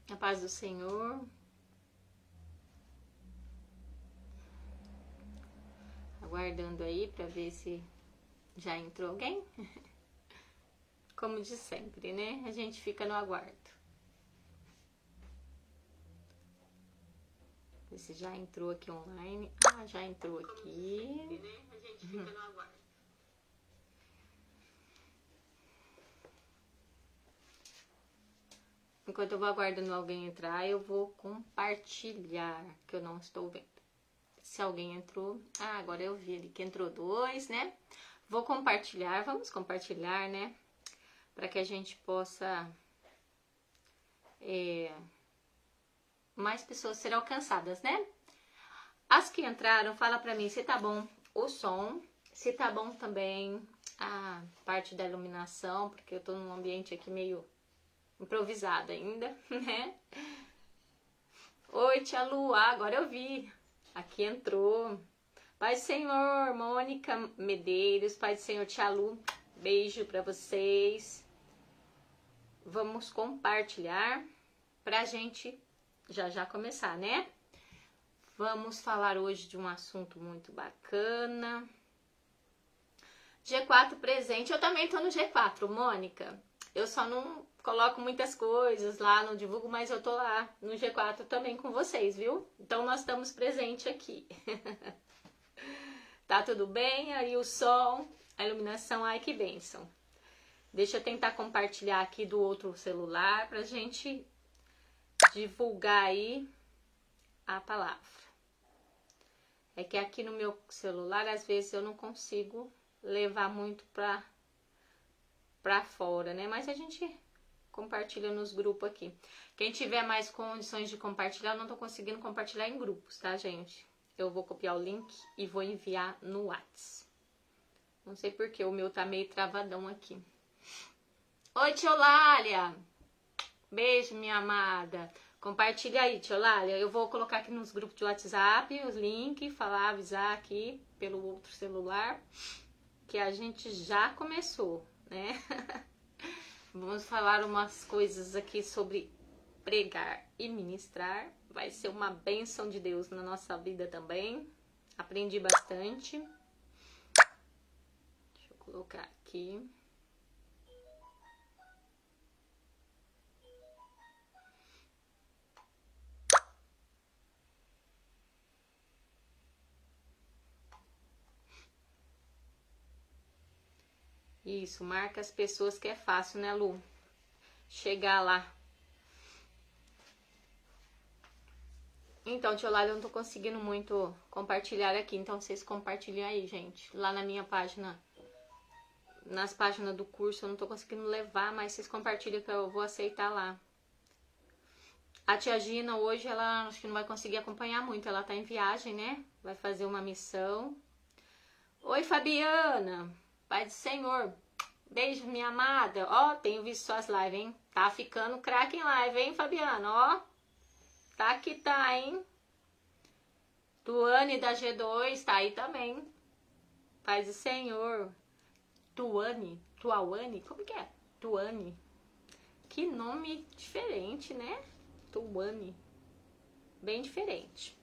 A paz do Senhor. Aguardando aí para ver se já entrou alguém. Como de sempre, né? A gente fica no aguardo. Ver se já entrou aqui online. Ah, já entrou aqui. A gente fica no aguardo. Enquanto eu vou aguardando alguém entrar, eu vou compartilhar, que eu não estou vendo. Se alguém entrou... Ah, agora eu vi ali que entrou 2, né? Vou compartilhar, vamos compartilhar, né? Para que a gente possa... mais pessoas serem alcançadas, né? As que entraram, fala pra mim se tá bom o som, se tá bom também a parte da iluminação, porque eu tô num ambiente aqui meio improvisado ainda, né? Oi, tia Lu, agora eu vi. Aqui entrou. Pai do Senhor, Mônica Medeiros, Pai do Senhor, tia Lu, beijo pra vocês. Vamos compartilhar pra gente já começar, né? Vamos falar hoje de um assunto muito bacana. G4 presente. Eu também tô no G4, Mônica. Eu só não coloco muitas coisas lá, não divulgo, mas eu tô lá no G4 também com vocês, viu? Então nós estamos presentes aqui. Tá tudo bem? Aí o som, a iluminação, ai que bênção. Deixa eu tentar compartilhar aqui do outro celular pra gente divulgar aí a palavra. É que aqui no meu celular, às vezes, eu não consigo levar muito pra fora, né? Mas a gente compartilha nos grupos aqui. Quem tiver mais condições de compartilhar, eu não tô conseguindo compartilhar em grupos, tá, gente? Eu vou copiar o link e vou enviar no WhatsApp. Não sei porque o meu tá meio travadão aqui. Oi, tia Olália! Beijo, minha amada. Compartilha aí, tia Olália. Eu vou colocar aqui nos grupos de WhatsApp os links, falar, avisar aqui pelo outro celular que a gente já começou, né? Vamos falar umas coisas aqui sobre pregar e ministrar. Vai ser uma bênção de Deus na nossa vida também. Aprendi bastante. Deixa eu colocar aqui. Isso, marca as pessoas que é fácil, né, Lu? Chegar lá. Então, tia Olália, eu não tô conseguindo muito compartilhar aqui. Então, vocês compartilhem aí, gente. Lá na minha página, nas páginas do curso, eu não tô conseguindo levar, mas vocês compartilham que eu vou aceitar lá. A tia Gina, hoje, ela acho que não vai conseguir acompanhar muito. Ela tá em viagem, né? Vai fazer uma missão. Oi, Fabiana. Pai do Senhor. Beijo, minha amada. Ó, tenho visto suas lives, hein? Tá ficando craque em live, hein, Fabiana? Ó, tá que tá, hein? Tuane da G2 tá aí também. Pai do Senhor. Tuane? Como que é? Tuane. Que nome diferente, né? Tuane. Bem diferente.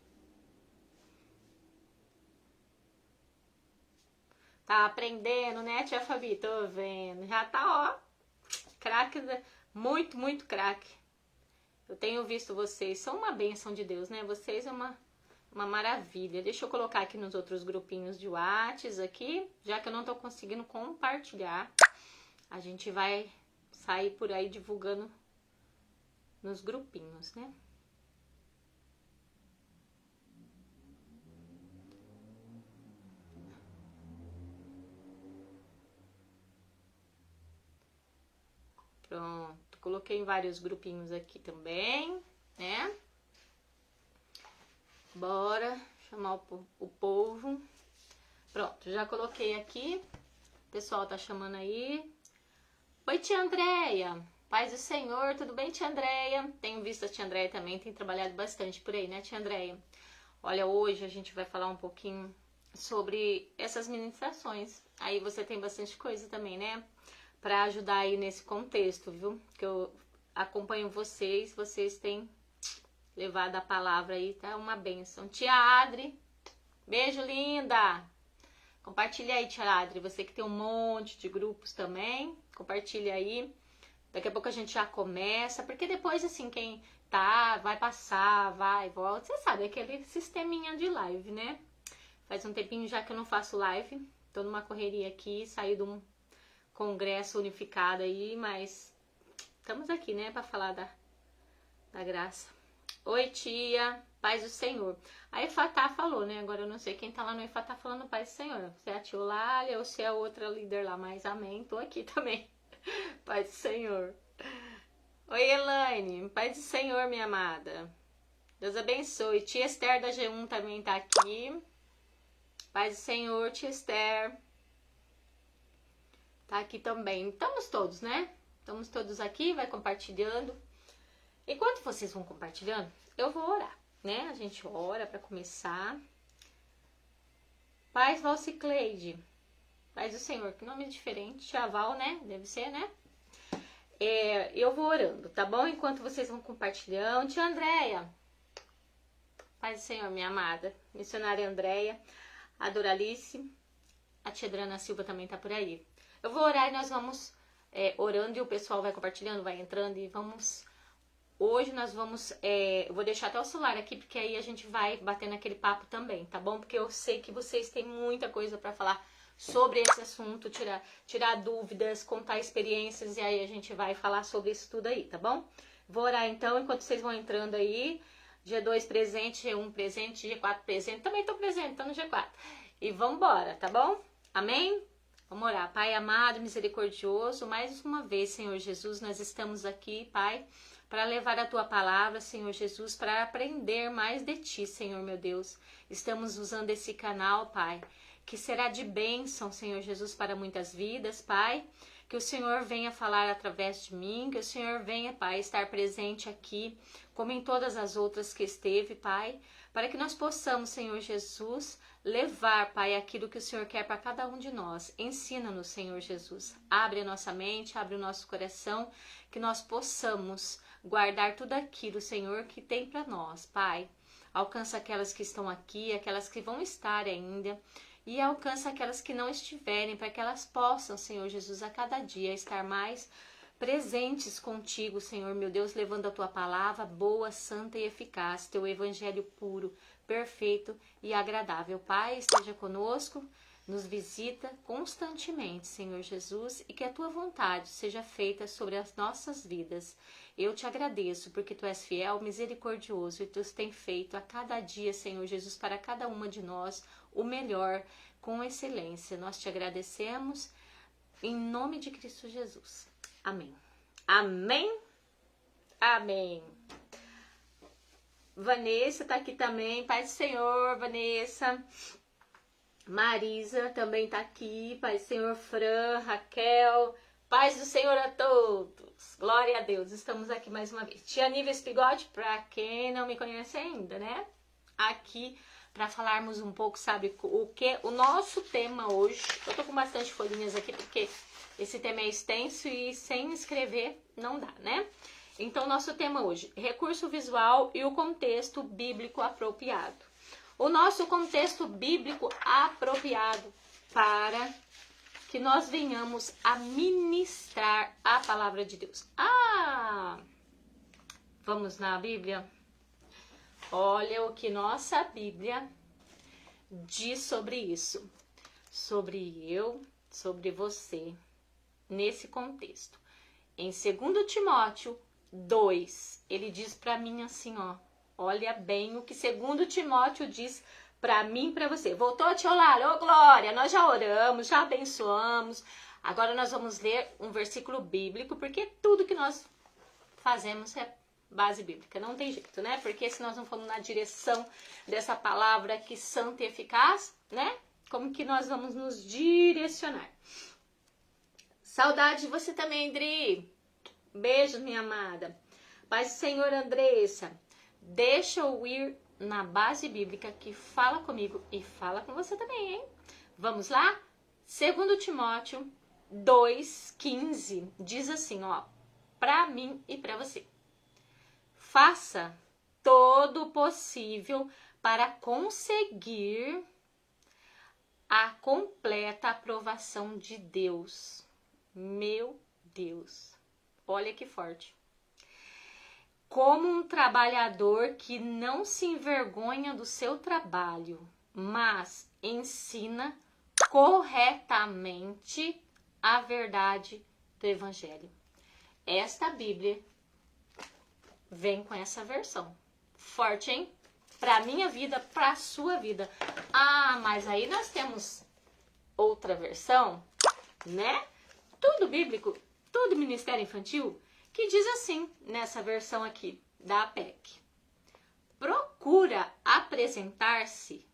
Tá aprendendo, né, tia Fabi? Tô vendo. Já tá, ó, craque, muito, muito craque. Eu tenho visto vocês, são uma bênção de Deus, né? Vocês é uma maravilha. Deixa eu colocar aqui nos outros grupinhos de WhatsApp aqui, já que eu não tô conseguindo compartilhar. A gente vai sair por aí divulgando nos grupinhos, né? Pronto, coloquei em vários grupinhos aqui também, né? Bora chamar o povo. Pronto, já coloquei aqui. O pessoal tá chamando aí. Oi, tia Andréia. Paz do Senhor, tudo bem, tia Andréia? Tenho visto a tia Andréia também, tem trabalhado bastante por aí, né, tia Andréia? Olha, hoje a gente vai falar um pouquinho sobre essas ministrações. Aí você tem bastante coisa também, né? Pra ajudar aí nesse contexto, viu? Que eu acompanho vocês. Vocês têm levado a palavra aí, tá? Uma bênção. Tia Adri, beijo, linda! Compartilha aí, tia Adri. Você que tem um monte de grupos também, compartilha aí. Daqui a pouco a gente já começa, porque depois, assim, quem tá, vai passar, vai, volta. Você sabe, aquele sisteminha de live, né? Faz um tempinho já que eu não faço live. Tô numa correria aqui, saí de um congresso unificado aí, mas estamos aqui, né, pra falar da graça. Oi, tia, paz do Senhor. A Efatá falou, né? Agora eu não sei quem tá lá no Efatá falando paz do Senhor. Se é a tia Olália ou se é a outra líder lá, mas amém. Tô aqui também. Paz do Senhor. Oi, Elaine, paz do Senhor, minha amada. Deus abençoe. Tia Esther da G1 também tá aqui. Paz do Senhor, tia Esther. Tá aqui também. Estamos todos, né? Estamos todos aqui, vai compartilhando. Enquanto vocês vão compartilhando, eu vou orar, né? A gente ora para começar. Paz Valcicleide. Paz do Senhor. Que nome diferente. Tia Val, né? Deve ser, né? Eu vou orando, tá bom? Enquanto vocês vão compartilhando. Tia Andréia. Paz do Senhor, minha amada. Missionária Andréia. A Doralice. A tia Adriana Silva também tá por aí. Eu vou orar e nós vamos orando e o pessoal vai compartilhando, vai entrando e vamos... Hoje nós vamos... eu vou deixar até o celular aqui, porque aí a gente vai batendo aquele papo também, tá bom? Porque eu sei que vocês têm muita coisa pra falar sobre esse assunto, tirar dúvidas, contar experiências, e aí a gente vai falar sobre isso tudo aí, tá bom? Vou orar então, enquanto vocês vão entrando aí. G2 presente, G1 presente, G4 presente. Também tô presente, tô no G4. E vambora, tá bom? Amém? Vamos orar. Pai amado, misericordioso, mais uma vez, Senhor Jesus, nós estamos aqui, Pai, para levar a Tua palavra, Senhor Jesus, para aprender mais de Ti, Senhor meu Deus. Estamos usando esse canal, Pai, que será de bênção, Senhor Jesus, para muitas vidas, Pai. Que o Senhor venha falar através de mim, que o Senhor venha, Pai, estar presente aqui, como em todas as outras que esteve, Pai, para que nós possamos, Senhor Jesus, levar, Pai, aquilo que o Senhor quer para cada um de nós. Ensina-nos, Senhor Jesus. Abre a nossa mente, abre o nosso coração, que nós possamos guardar tudo aquilo, Senhor, que tem para nós, Pai. Alcança aquelas que estão aqui, aquelas que vão estar ainda, e alcança aquelas que não estiverem, para que elas possam, Senhor Jesus, a cada dia estar mais presentes contigo, Senhor, meu Deus, levando a Tua palavra boa, santa e eficaz, Teu evangelho puro, perfeito e agradável. Pai, esteja conosco, nos visita constantemente, Senhor Jesus, e que a Tua vontade seja feita sobre as nossas vidas. Eu te agradeço, porque Tu és fiel, misericordioso, e Tu tem feito a cada dia, Senhor Jesus, para cada uma de nós, o melhor, com excelência. Nós te agradecemos, em nome de Cristo Jesus. Amém. Amém? Amém. Vanessa tá aqui também. Paz do Senhor, Vanessa. Marisa também tá aqui. Paz do Senhor, Fran, Raquel. Paz do Senhor a todos. Glória a Deus. Estamos aqui mais uma vez. Tia Níveis Bigode, pra quem não me conhece ainda, né? Aqui para falarmos um pouco, sabe, o nosso tema hoje. Eu tô com bastante folhinhas aqui, porque esse tema é extenso e sem escrever não dá, né? Então, nosso tema hoje, recurso visual e o contexto bíblico apropriado. O nosso contexto bíblico apropriado para que nós venhamos a ministrar a palavra de Deus. Vamos na Bíblia? Olha o que nossa Bíblia diz sobre isso. Sobre eu, sobre você, nesse contexto. Em 2 Timóteo 2, ele diz para mim assim, ó. Olha bem o que 2 Timóteo diz para mim e para você. Voltou, tia Olália? Ô, Glória, nós já oramos, já abençoamos. Agora nós vamos ler um versículo bíblico, porque tudo que nós fazemos é base bíblica. Não tem jeito, né? Porque se nós não formos na direção dessa palavra que santa e eficaz, né? Como que nós vamos nos direcionar? Saudade de você também, Dri. Beijo, minha amada. Paz do Senhor, Andressa. Deixa eu ir na base bíblica que fala comigo e fala com você também, hein? Vamos lá? 2 Timóteo 2,15 diz assim, ó. para mim e para você. Faça todo o possível para conseguir a completa aprovação de Deus. Meu Deus, olha que forte. Como um trabalhador que não se envergonha do seu trabalho, mas ensina corretamente a verdade do Evangelho. Esta Bíblia vem com essa versão. Forte, hein? Para minha vida, para sua vida. Ah, mas aí nós temos outra versão, né? Tudo bíblico, tudo ministério infantil, que diz assim, nessa versão aqui da APEC. Procura apresentar-se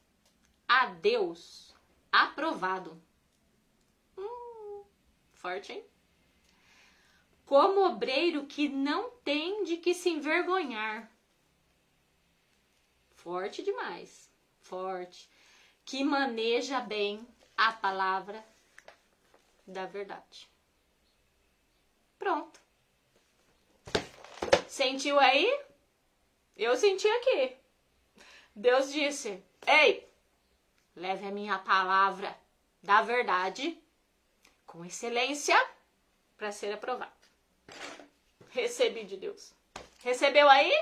a Deus aprovado. Forte, hein? Como obreiro que não tem de que se envergonhar. Forte demais. Forte. Que maneja bem a palavra da verdade. Pronto. Sentiu aí? Eu senti aqui. Deus disse: ei, leve a minha palavra da verdade com excelência para ser aprovado. Recebi de Deus. Recebeu aí?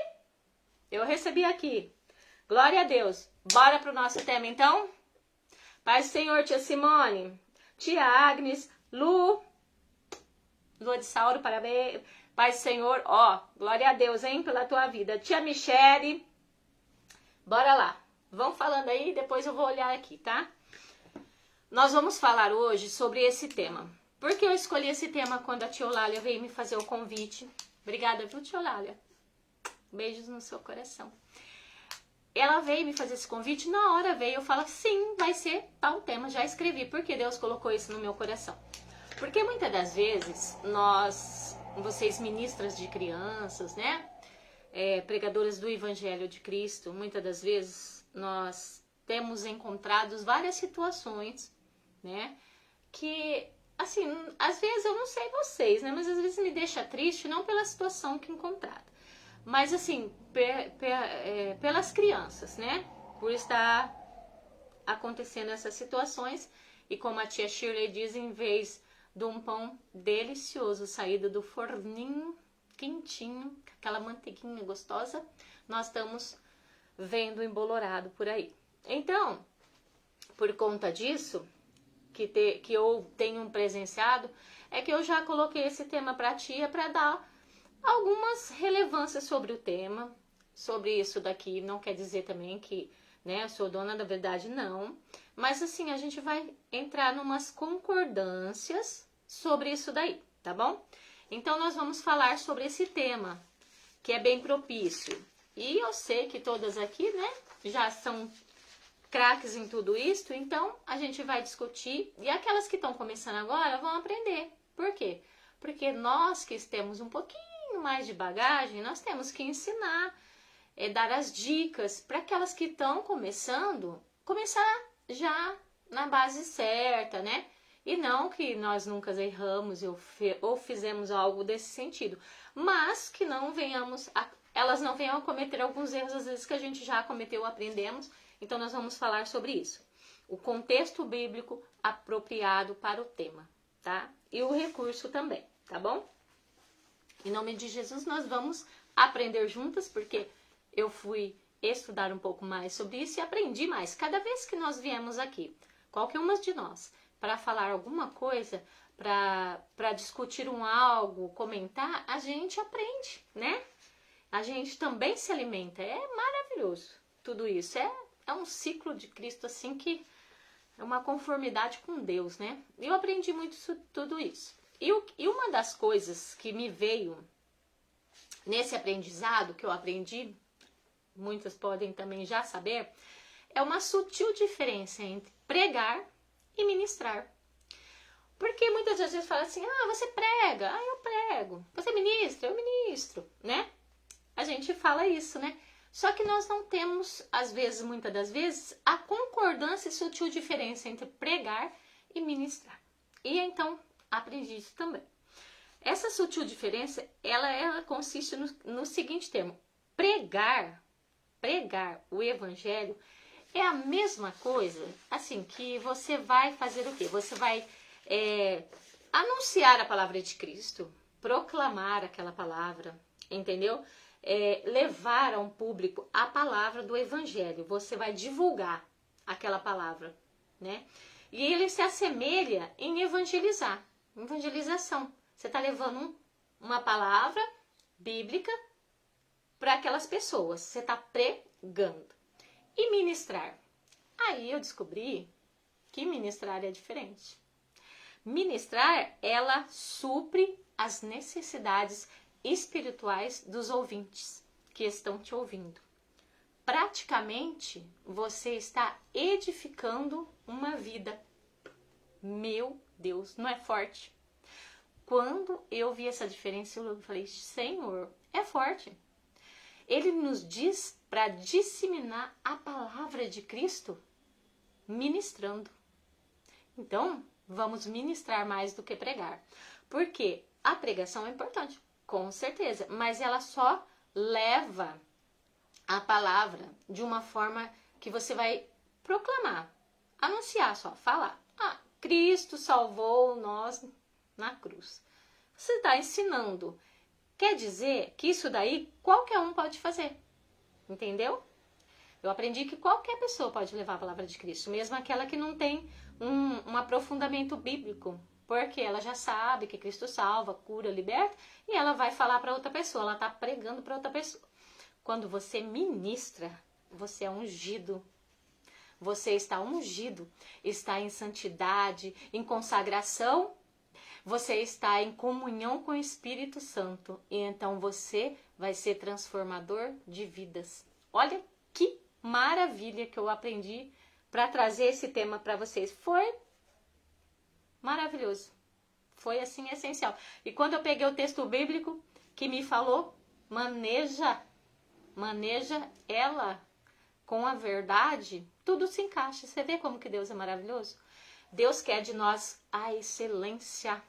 Eu recebi aqui. Glória a Deus. Bora pro nosso tema então? Pai Senhor, tia Simone, tia Agnes, Lua de Sauro, parabéns. Pai Senhor, ó, glória a Deus, hein, pela tua vida. Tia Michele, bora lá. Vão falando aí, depois eu vou olhar aqui, tá? Nós vamos falar hoje sobre esse tema. Por que eu escolhi esse tema quando a tia Olália veio me fazer o convite? Obrigada, viu, tia Olália? Beijos no seu coração. Ela veio me fazer esse convite, na hora veio, eu falo, sim, vai ser tal tema, já escrevi, porque Deus colocou isso no meu coração. Porque muitas das vezes, vocês ministras de crianças, né, pregadoras do Evangelho de Cristo, muitas das vezes nós temos encontrado várias situações, né, que, assim, às vezes eu não sei vocês, né, mas às vezes me deixa triste, não pela situação que encontrada, mas assim, pelas crianças, né? Por estar acontecendo essas situações. E como a tia Shirley diz, em vez de um pão delicioso saído do forninho, quentinho, aquela manteiguinha gostosa, nós estamos vendo embolorado por aí. Então, por conta disso, que eu tenho presenciado, é que eu já coloquei esse tema para a tia para dar algumas relevâncias sobre o tema, sobre isso daqui. Não quer dizer também que, né, eu sou dona da verdade, não. Mas assim, a gente vai entrar numas concordâncias sobre isso daí, tá bom? Então nós vamos falar sobre esse tema, que é bem propício. E eu sei que todas aqui, né, já são craques em tudo isso, então a gente vai discutir. E aquelas que estão começando agora vão aprender. Por quê? Porque nós que temos um pouquinho mais de bagagem, nós temos que ensinar, dar as dicas para aquelas que estão começando, começar já na base certa, né? E não que nós nunca erramos ou fizemos algo desse sentido, mas que elas não venham a cometer alguns erros, às vezes, que a gente já cometeu, aprendemos. Então nós vamos falar sobre isso. O contexto bíblico apropriado para o tema, tá? E o recurso também, tá bom? Em nome de Jesus, nós vamos aprender juntas, porque eu fui estudar um pouco mais sobre isso e aprendi mais. Cada vez que nós viemos aqui, qualquer uma de nós, para falar alguma coisa, para discutir algo, comentar, a gente aprende, né? A gente também se alimenta. É maravilhoso tudo isso. É um ciclo de Cristo, assim, que é uma conformidade com Deus, né? Eu aprendi muito tudo isso. E uma das coisas que me veio nesse aprendizado, que eu aprendi, muitas podem também já saber, é uma sutil diferença entre pregar e ministrar. Porque muitas vezes fala assim, você prega, eu prego. Você ministra, eu ministro, né? A gente fala isso, né? Só que nós não temos, às vezes, muitas das vezes, a concordância e sutil diferença entre pregar e ministrar. E então, aprendi isso também. Essa sutil diferença, ela consiste no seguinte termo: pregar o evangelho é a mesma coisa, assim, que você vai fazer o quê? Você vai anunciar a palavra de Cristo, proclamar aquela palavra, entendeu? Levar a um público a palavra do evangelho. Você vai divulgar aquela palavra, né? E ele se assemelha em evangelizar, evangelização. Você está levando uma palavra bíblica para aquelas pessoas. Você está pregando. E ministrar? Aí eu descobri que ministrar é diferente. Ministrar, ela supre as necessidades espirituais dos ouvintes que estão te ouvindo. Praticamente, você está edificando uma vida. Meu Deus, não é forte? Quando eu vi essa diferença, eu falei, Senhor, é forte. Ele nos diz para disseminar a palavra de Cristo ministrando. Então, vamos ministrar mais do que pregar. Porque a pregação é importante, com certeza, mas ela só leva a palavra de uma forma que você vai proclamar, anunciar só, falar. Cristo salvou nós na cruz. Você está ensinando. Quer dizer que isso daí qualquer um pode fazer. Entendeu? Eu aprendi que qualquer pessoa pode levar a palavra de Cristo, mesmo aquela que não tem um aprofundamento bíblico. Porque ela já sabe que Cristo salva, cura, liberta, e ela vai falar para outra pessoa, ela está pregando para outra pessoa. Quando você ministra, você é ungido. Você está ungido, está em santidade, em consagração, você está em comunhão com o Espírito Santo. E então você vai ser transformador de vidas. Olha que maravilha que eu aprendi para trazer esse tema para vocês. Foi maravilhoso. Foi assim essencial. E quando eu peguei o texto bíblico que me falou, maneja ela com a verdade, tudo se encaixa. Você vê como que Deus é maravilhoso? Deus quer de nós a excelência.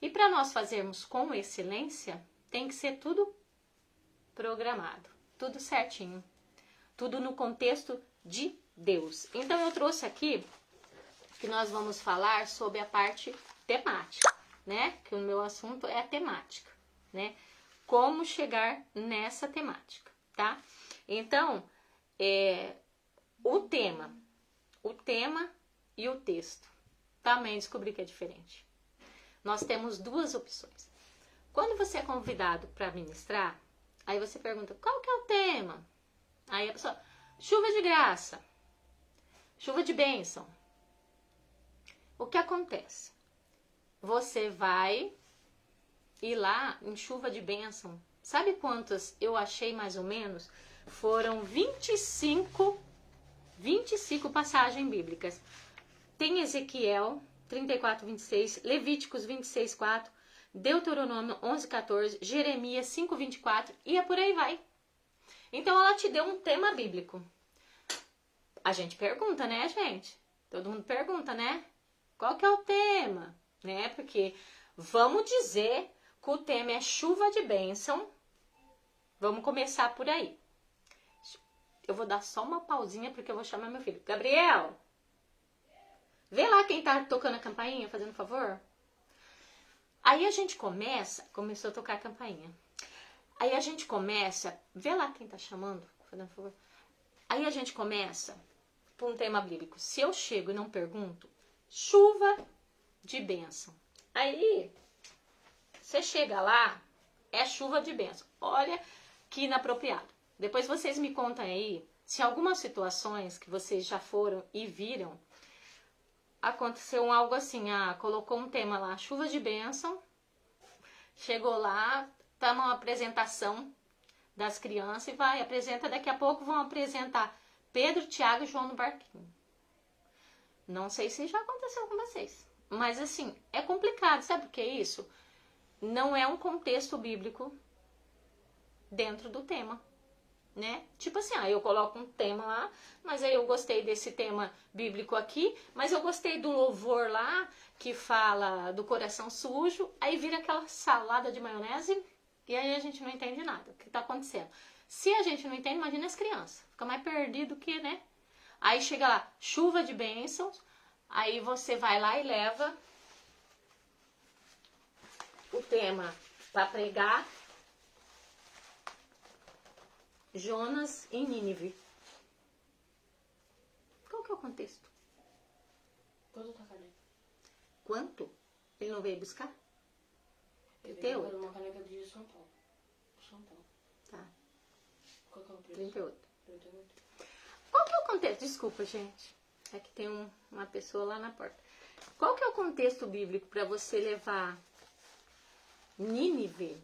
E para nós fazermos com excelência, tem que ser tudo programado, tudo certinho, tudo no contexto de Deus. Então eu trouxe aqui que nós vamos falar sobre a parte temática, né? Que o meu assunto é a temática, né? Como chegar nessa temática, tá? Então, o tema e o texto também descobri que é diferente. Nós temos duas opções. Quando você é convidado para ministrar, aí você pergunta, qual que é o tema? Aí a pessoa, chuva de graça, chuva de bênção. O que acontece? Você vai ir lá em chuva de bênção. Sabe quantas eu achei mais ou menos? Foram 25 passagens bíblicas. Tem Ezequiel 34, 26, Levíticos 26, 4, Deuteronômio 11, 14, Jeremias 5, 24 e por aí vai. Então ela te deu um tema bíblico. A gente pergunta, né, gente? Todo mundo pergunta, né? Qual que é o tema? Né? Porque vamos dizer que o tema é chuva de bênção. Vamos começar por aí. Eu vou dar só uma pausinha porque eu vou chamar meu filho. Gabriel, vê lá quem tá tocando a campainha, fazendo favor. Aí a gente começou a tocar a campainha. Aí a gente começa, vê lá quem tá chamando, fazendo favor. Aí a gente começa por um tema bíblico. Se eu chego e não pergunto, chuva de bênção. Aí você chega lá, é chuva de bênção. Olha que inapropriado. Depois vocês me contam aí se algumas situações que vocês já foram e viram, aconteceu algo assim, colocou um tema lá, chuva de bênção, chegou lá, tá numa apresentação das crianças e apresenta, daqui a pouco vão apresentar Pedro, Tiago e João no barquinho. Não sei se já aconteceu com vocês, mas assim, é complicado, sabe o que é isso? Não é um contexto bíblico dentro do tema. né? Tipo assim, eu coloco um tema lá, mas aí eu gostei desse tema bíblico aqui, mas eu gostei do louvor lá, que fala do coração sujo, aí vira aquela salada de maionese, e aí a gente não entende nada. O que tá acontecendo? Se a gente não entende, imagina as crianças. Fica mais perdido que, né? Aí chega lá, chuva de bênçãos, aí você vai lá e leva o tema para pregar, Jonas em Nínive. Qual que é o contexto? Quanto tá caneca? Quanto? Ele não veio buscar? Ele 38. veio uma caneca de São Paulo. São Paulo. Tá. Qual que é o preço? 38. 38. Qual que é o contexto? Desculpa, gente. É que tem uma pessoa lá na porta. Qual que é o contexto bíblico para você levar Nínive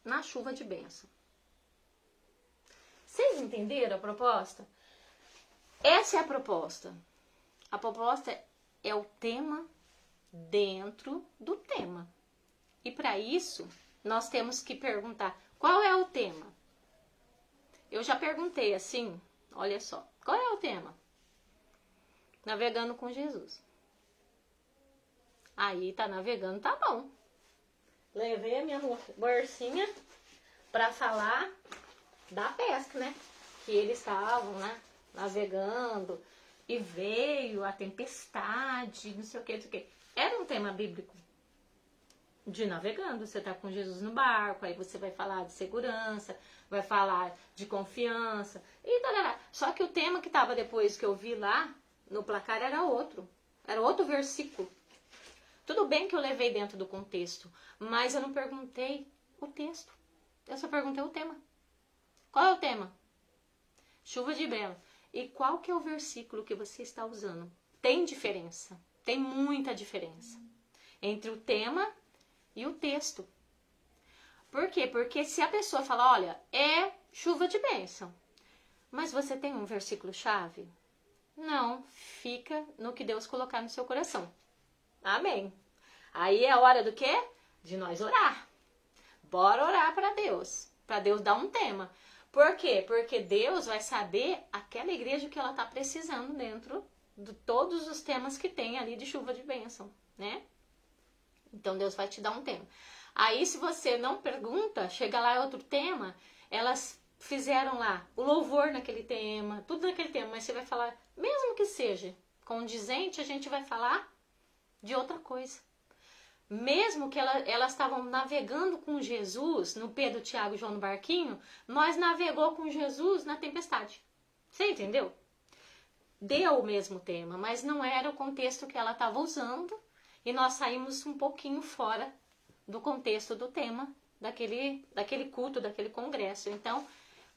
na chuva de bênção? Vocês entenderam a proposta? Essa é a proposta. A proposta é o tema dentro do tema. E para isso, nós temos que perguntar qual é o tema. Eu já perguntei assim, olha só, qual é o tema? Navegando com Jesus. Aí tá navegando, tá bom. Levei a minha bolsinha para falar da pesca, né? Que eles estavam, né, navegando e veio a tempestade, não sei o que, não sei o que. Era um tema bíblico de navegando. Você tá com Jesus no barco, aí você vai falar de segurança, vai falar de confiança e tal. Só que o tema que tava depois que eu vi lá no placar era outro versículo. Tudo bem que eu levei dentro do contexto, mas eu não perguntei o texto. Eu só perguntei o tema. Qual é o tema? Chuva de bênção. E qual que é o versículo que você está usando? Tem diferença. Tem muita diferença entre o tema e o texto. Por quê? Porque se a pessoa fala, olha, é chuva de bênção, mas você tem um versículo-chave? Não, fica no que Deus colocar no seu coração. Amém. Aí é hora do quê? De nós orar. Bora orar para Deus dar um tema. Por quê? Porque Deus vai saber aquela igreja que ela está precisando dentro de todos os temas que tem ali de chuva de bênção, né? Então Deus vai te dar um tema. Aí se você não pergunta, chega lá é outro tema, elas fizeram lá o louvor naquele tema, tudo naquele tema, mas você vai falar, mesmo que seja condizente, a gente vai falar de outra coisa. Mesmo que elas estavam navegando com Jesus, no Pedro, Tiago e João no barquinho, nós navegou com Jesus na tempestade. Você entendeu? Deu o mesmo tema, mas não era o contexto que ela estava usando e nós saímos um pouquinho fora do contexto do tema daquele culto, daquele congresso. Então,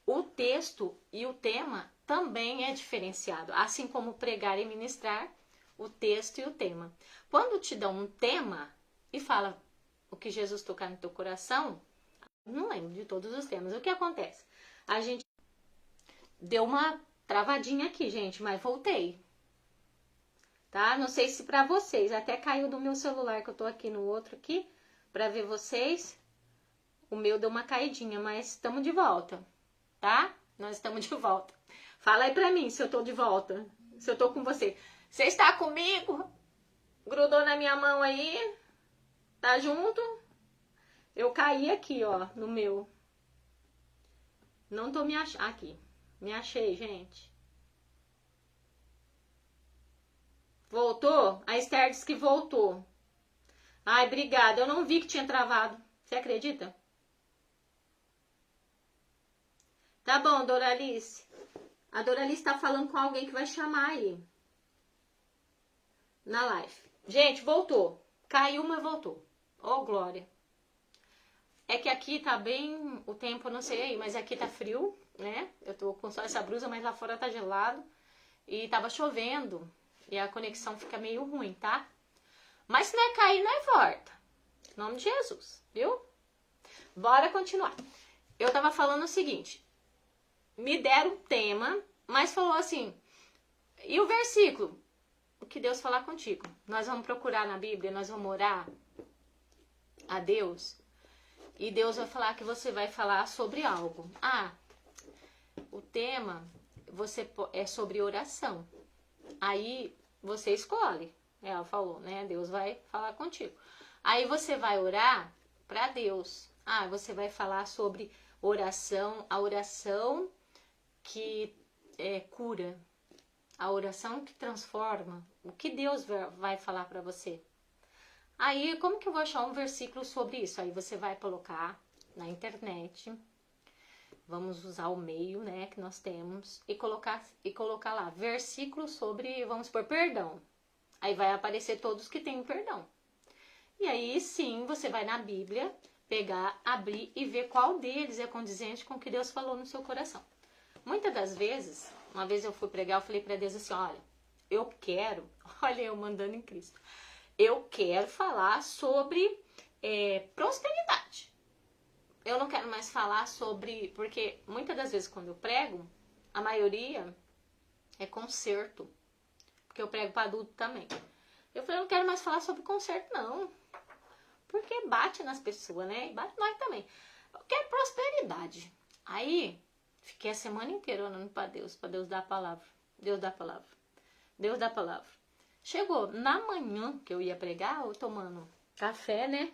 o texto e o tema também é diferenciado, assim como pregar e ministrar, o texto e o tema. Quando te dão um tema e fala o que Jesus tocar no teu coração, não lembro de todos os temas. O que acontece? A gente deu uma travadinha aqui, gente, mas voltei. Tá? Não sei se pra vocês, até caiu do meu celular que eu tô aqui no outro aqui, pra ver vocês. O meu deu uma caidinha, mas estamos de volta, tá? Nós estamos de volta. Fala aí pra mim se eu tô de volta, se eu tô com você. Você está comigo? Grudou na minha mão aí? Tá junto? Eu caí aqui, ó, no meu. Não tô me achando. Aqui. Me achei, gente. Voltou? A Esther disse que voltou. Ai, obrigada. Eu não vi que tinha travado. Você acredita? Tá bom, Doralice. A Doralice tá falando com alguém que vai chamar aí. Na live. Gente, voltou. Caiu, mas voltou. Oh, glória. É que aqui tá bem... O tempo, não sei aí, mas aqui tá frio, né? Eu tô com só essa blusa, mas lá fora tá gelado. E tava chovendo. E a conexão fica meio ruim, tá? Mas se não é cair, não é volta. Em nome de Jesus, viu? Bora continuar. Eu tava falando o seguinte. Me deram um tema, mas falou assim... E o versículo? O que Deus falar contigo. Nós vamos procurar na Bíblia, nós vamos orar a Deus. E Deus vai falar que você vai falar sobre algo. Ah, o tema é sobre oração. Aí você escolhe. Ela falou, né? Deus vai falar contigo. Aí você vai orar para Deus. Você vai falar sobre oração, a oração que cura, a oração que transforma. O que Deus vai falar para você? Aí, como que eu vou achar um versículo sobre isso? Aí você vai colocar na internet. Vamos usar o meio, né, que nós temos e colocar lá versículo sobre, vamos supor, perdão. Aí vai aparecer todos que têm perdão. E aí sim, você vai na Bíblia, pegar, abrir e ver qual deles é condizente com o que Deus falou no seu coração. Muitas das vezes, uma vez eu fui pregar, eu falei para Deus assim, olha, olha eu mandando em Cristo, eu quero falar sobre prosperidade. Eu não quero mais falar sobre, porque muitas das vezes quando eu prego, a maioria é conserto, porque eu prego para adulto também. Eu falei, eu não quero mais falar sobre conserto não, porque bate nas pessoas, né? E bate nós também. Eu quero prosperidade. Aí, fiquei a semana inteira orando para Deus dar a palavra. Deus dá a palavra. Deus dá a palavra. Chegou na manhã que eu ia pregar, eu tomando café, né?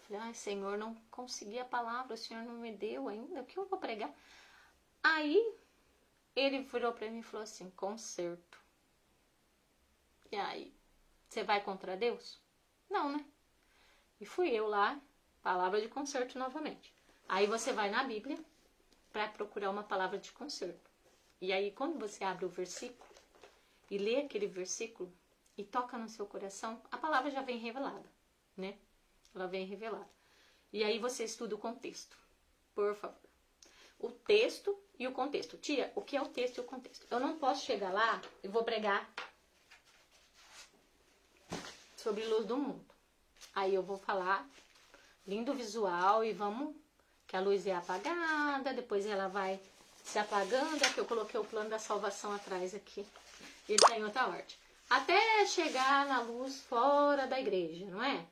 Falei, Senhor, não consegui a palavra, o Senhor não me deu ainda, o que eu vou pregar? Aí, ele virou para mim e falou assim, conserto. E aí, você vai contra Deus? Não, né? E fui eu lá, palavra de conserto novamente. Aí você vai na Bíblia para procurar uma palavra de conserto. E aí, quando você abre o versículo e lê aquele versículo e toca no seu coração, a palavra já vem revelada, né? Ela vem revelada. E aí você estuda o contexto, por favor. O texto e o contexto. Tia, o que é o texto e o contexto? Eu não posso chegar lá e vou pregar sobre luz do mundo. Aí eu vou falar lindo visual e vamos, que a luz é apagada, depois ela vai se apagando, é que eu coloquei o plano da salvação atrás aqui. Ele tá em outra ordem. Até chegar na luz fora da igreja, não é?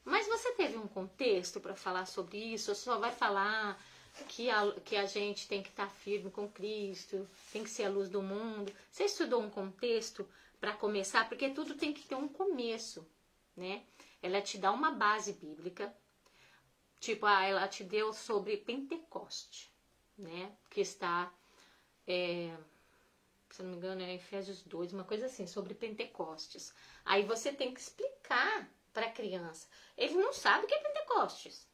Mas você teve um contexto para falar sobre isso? Ou só vai falar que a gente tem que estar firme com Cristo, tem que ser a luz do mundo? Você estudou um contexto para começar? Porque tudo tem que ter um começo, né? Ela te dá uma base bíblica, tipo, ela te deu sobre Pentecoste, né? Que está, se não me engano, é Efésios 2, uma coisa assim, sobre Pentecostes. Aí você tem que explicar para a criança. Ele não sabe o que é Pentecostes.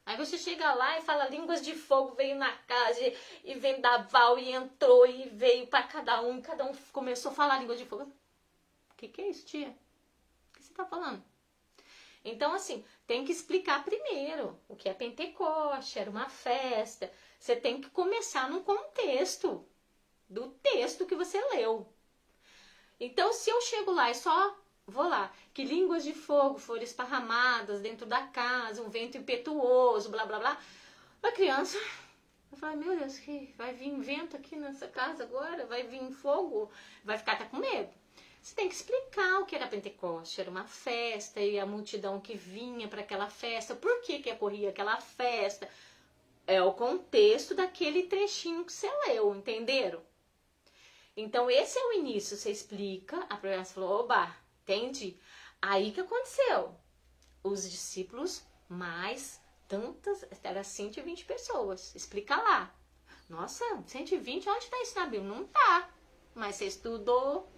Aí você chega lá e fala, línguas de fogo veio na casa e vendaval e entrou e veio para cada um começou a falar línguas de fogo. O que é isso, tia? O que você está falando? Então, assim, tem que explicar primeiro o que é Pentecoste, era uma festa. Você tem que começar num contexto do texto que você leu. Então, se eu chego lá e só vou lá, que línguas de fogo foram esparramadas dentro da casa, um vento impetuoso, blá, blá, blá. A criança vai falar, meu Deus, que vai vir vento aqui nessa casa agora? Vai vir fogo? Vai ficar até com medo. Você tem que explicar o que era Pentecoste. Era uma festa e a multidão que vinha para aquela festa. Por que ocorria aquela festa? É o contexto daquele trechinho que você leu, entenderam? Então, esse é o início. Você explica, a criança falou, oba, entendi. Aí que aconteceu? Os discípulos, mais tantas, era 120 pessoas. Explica lá. Nossa, 120, onde está isso na Bíblia? Não tá. Mas você estudou.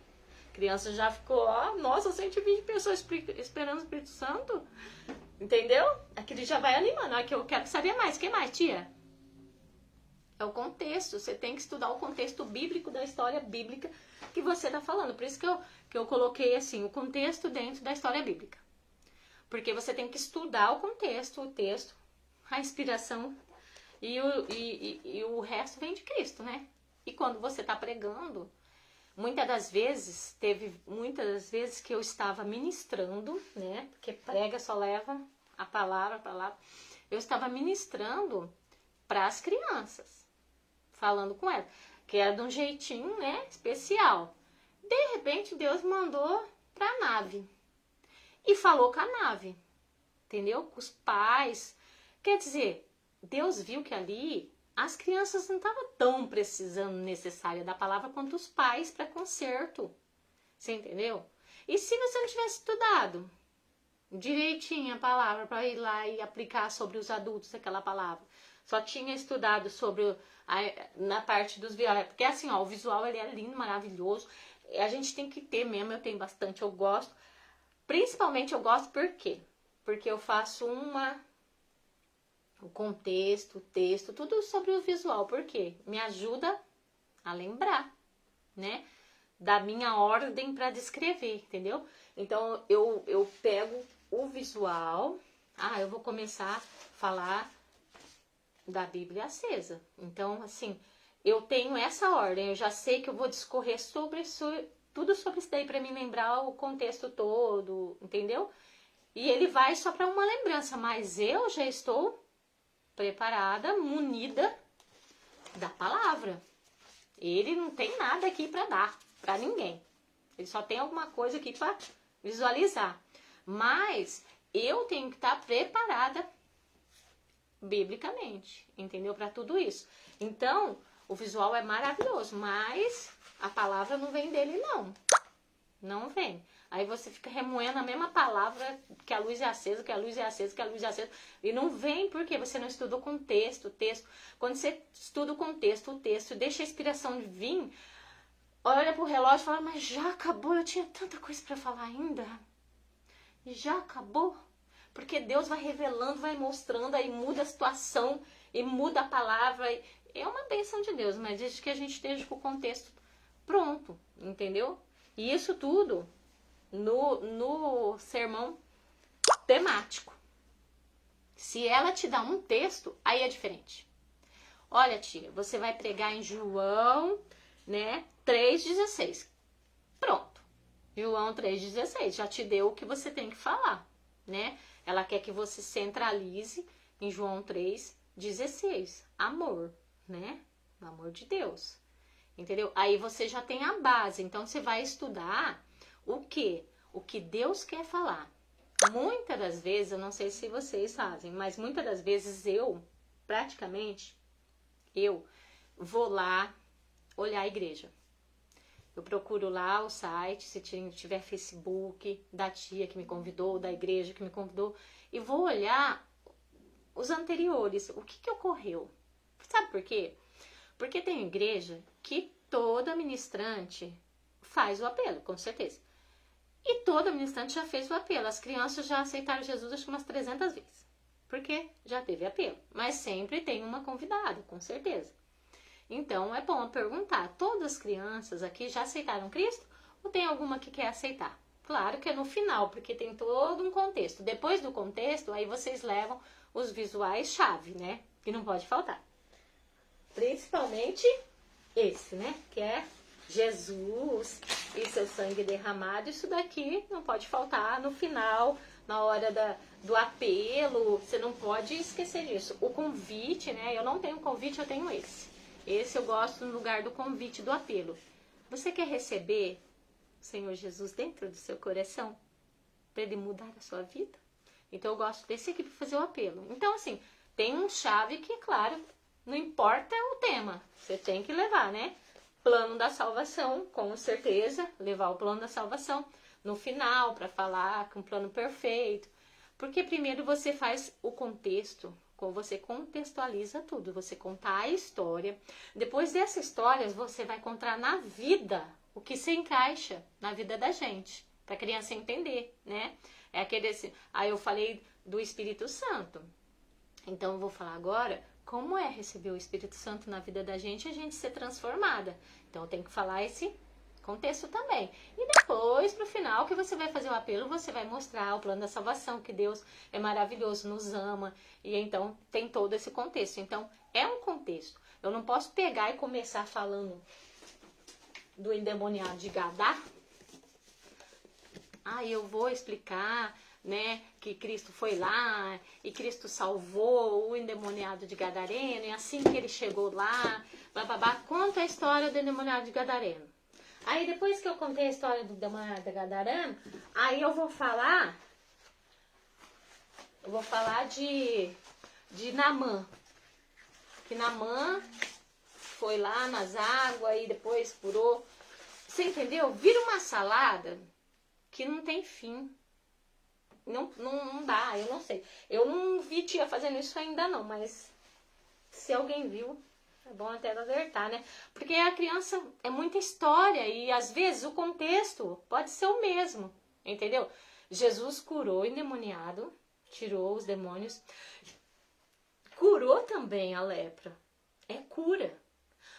A criança já ficou, nossa, 120 pessoas esperando o Espírito Santo. Entendeu? Aquele já vai animando. Aqui eu quero saber mais. O que mais, tia? É o contexto. Você tem que estudar o contexto bíblico da história bíblica que você está falando. Por isso que eu coloquei assim, o contexto dentro da história bíblica. Porque você tem que estudar o contexto, o texto, a inspiração e o resto vem de Cristo, né? E quando você está pregando, teve muitas vezes que eu estava ministrando, né? Porque prega só leva a palavra. Eu estava ministrando para as crianças, falando com elas, que era de um jeitinho, né? Especial. De repente, Deus mandou para a nave. E falou com a nave, entendeu? Com os pais. Quer dizer, Deus viu que ali as crianças não estavam tão precisando necessária da palavra quanto os pais para conserto. Você entendeu? E se você não tivesse estudado direitinho a palavra para ir lá e aplicar sobre os adultos aquela palavra, só tinha estudado sobre na parte dos visuais, porque assim, ó, o visual ele é lindo, maravilhoso, a gente tem que ter mesmo, eu tenho bastante, eu gosto, principalmente eu gosto por quê? Porque eu faço o contexto, o texto, tudo sobre o visual, por quê? Me ajuda a lembrar, né? Da minha ordem para descrever, entendeu? Então eu pego o visual, eu vou começar a falar da Bíblia acesa. Então, assim, eu tenho essa ordem, eu já sei que eu vou discorrer sobre tudo sobre isso daí para me lembrar o contexto todo, entendeu? E ele vai só para uma lembrança, mas eu já estou preparada, munida da palavra. Ele não tem nada aqui para dar para ninguém. Ele só tem alguma coisa aqui para visualizar. Mas eu tenho que estar preparada biblicamente, entendeu? Para tudo isso. Então, o visual é maravilhoso, mas a palavra não vem dele, não. Não vem. Aí você fica remoendo a mesma palavra, que a luz é acesa, que a luz é acesa, que a luz é acesa. E não vem porque você não estuda o contexto, o texto. Quando você estuda o texto, deixa a inspiração vir, olha pro relógio e fala, mas já acabou, eu tinha tanta coisa para falar ainda. E já acabou. Porque Deus vai revelando, vai mostrando, aí muda a situação, e muda a palavra. É uma bênção de Deus, mas desde que a gente esteja com o contexto pronto, entendeu? E isso tudo no sermão temático. Se ela te dá um texto, aí é diferente. Olha, tia, você vai pregar em João, né, 3,16. Pronto. João 3,16 já te deu o que você tem que falar, né? Ela quer que você centralize em João 3,16. Amor, né? O amor de Deus. Entendeu? Aí você já tem a base. Então você vai estudar o quê? O que Deus quer falar. Muitas das vezes, eu não sei se vocês fazem, mas muitas das vezes eu vou lá olhar a igreja. Eu procuro lá o site, se tiver Facebook, da tia que me convidou, da igreja que me convidou, e vou olhar os anteriores, o que ocorreu. Sabe por quê? Porque tem igreja que toda ministrante faz o apelo, com certeza. E toda ministrante já fez o apelo. As crianças já aceitaram Jesus acho que umas 300 vezes. Porque já teve apelo. Mas sempre tem uma convidada, com certeza. Então é bom perguntar, todas as crianças aqui já aceitaram Cristo? Ou tem alguma que quer aceitar? Claro que é no final, porque tem todo um contexto. Depois do contexto, aí vocês levam os visuais chave, né? Que não pode faltar. Principalmente esse, né? Que é Jesus e seu sangue derramado. Isso daqui não pode faltar no final, na hora do apelo. Você não pode esquecer disso. O convite, né? Eu não tenho convite, eu tenho esse. Esse eu gosto no lugar do convite, do apelo. Você quer receber o Senhor Jesus dentro do seu coração? Para Ele mudar a sua vida? Então eu gosto desse aqui para fazer o apelo. Então assim, tem um chave que, claro, não importa o tema. Você tem que levar, né? Plano da salvação, com certeza. Levar o plano da salvação no final para falar com um plano perfeito. Porque primeiro você faz o contexto. Você contextualiza tudo, você conta a história. Depois dessa história, você vai contar na vida o que se encaixa na vida da gente, para a criança entender, né? É aquele assim, aí eu falei do Espírito Santo. Então eu vou falar agora como é receber o Espírito Santo na vida da gente e a gente ser transformada. Então eu tenho que falar esse contexto também. E depois, pro final, que você vai fazer o apelo, você vai mostrar o plano da salvação, que Deus é maravilhoso, nos ama. E então tem todo esse contexto. Então é um contexto. Eu não posso pegar e começar falando do endemoniado de Gadá. Eu vou explicar, né, que Cristo foi lá e Cristo salvou o endemoniado de Gadareno. E assim que ele chegou lá, conta a história do endemoniado de Gadareno. Aí depois que eu contei a história do endemoniado de Gadareno, aí eu vou falar de Naamã. que Naamã foi lá nas águas e depois curou. Você entendeu? Vira uma salada que não tem fim. Não dá, eu não sei. Eu não vi tia fazendo isso ainda não, mas se alguém viu, é bom até alertar, né? Porque a criança é muita história e às vezes o contexto pode ser o mesmo, entendeu? Jesus curou o endemoniado, tirou os demônios, curou também a lepra. É cura.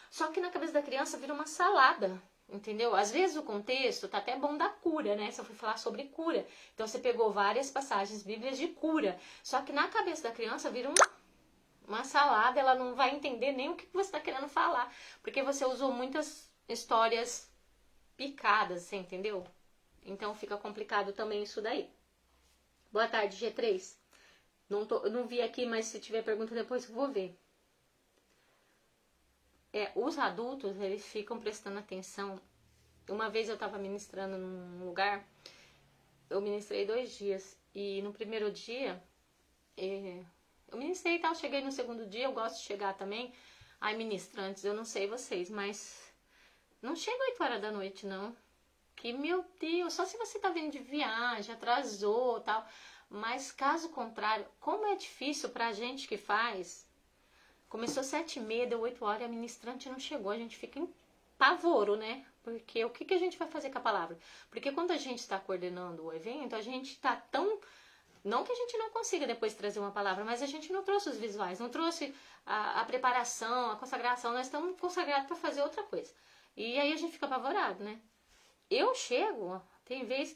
Só que na cabeça da criança vira uma salada, entendeu? Às vezes o contexto tá até bom da cura, né? Se eu for falar sobre cura. Então você pegou várias passagens bíblicas de cura. Só que na cabeça da criança vira uma salada, ela não vai entender nem o que você está querendo falar. Porque você usou muitas histórias picadas, você entendeu? Então fica complicado também isso daí. Boa tarde, G3. Não vi aqui, mas se tiver pergunta depois eu vou ver. Os adultos, eles ficam prestando atenção. Uma vez eu estava ministrando num lugar, eu ministrei 2 dias. E no primeiro dia, eu ministrei e tal, cheguei no segundo dia, eu gosto de chegar também. Ai, ministrantes, eu não sei vocês, mas não chega 8 horas da noite, não. Que, meu Deus, só se você tá vindo de viagem, atrasou tal. Mas caso contrário, como é difícil pra gente que faz... Começou 7h30, deu 8 horas e a ministrante não chegou. A gente fica em pavoro, né? Porque o que a gente vai fazer com a palavra? Porque quando a gente está coordenando o evento, a gente está tão... Não que a gente não consiga depois trazer uma palavra, mas a gente não trouxe os visuais, não trouxe a preparação, a consagração. Nós estamos consagrados para fazer outra coisa. E aí a gente fica apavorado, né? Eu chego...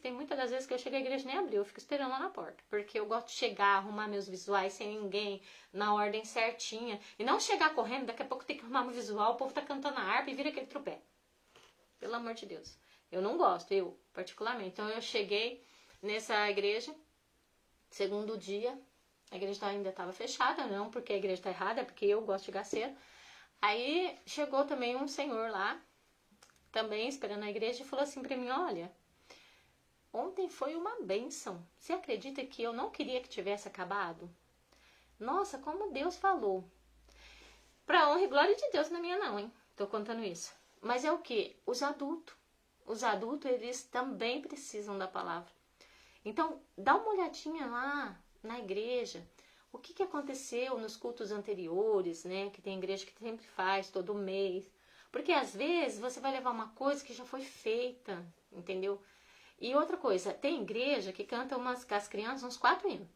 Tem muitas das vezes que eu chego à igreja e nem abriu, eu fico esperando lá na porta. Porque eu gosto de chegar, arrumar meus visuais sem ninguém, na ordem certinha. E não chegar correndo, daqui a pouco tem que arrumar meu visual, o povo tá cantando a harpa e vira aquele tropé. Pelo amor de Deus. Eu não gosto, eu particularmente. Então eu cheguei nessa igreja, segundo dia, a igreja ainda estava fechada, não porque a igreja está errada, é porque eu gosto de chegar cedo. Aí chegou também um senhor lá, também esperando a igreja, e falou assim pra mim, olha... Ontem foi uma bênção. Você acredita que eu não queria que tivesse acabado? Nossa, como Deus falou. Pra honra e glória de Deus, não é minha não, hein? Tô contando isso. Mas é o quê? Os adultos. Os adultos, eles também precisam da palavra. Então, dá uma olhadinha lá na igreja. O que aconteceu nos cultos anteriores, né? Que tem igreja que sempre faz, todo mês. Porque às vezes você vai levar uma coisa que já foi feita, entendeu? E outra coisa, tem igreja que canta com as crianças uns 4 hinos,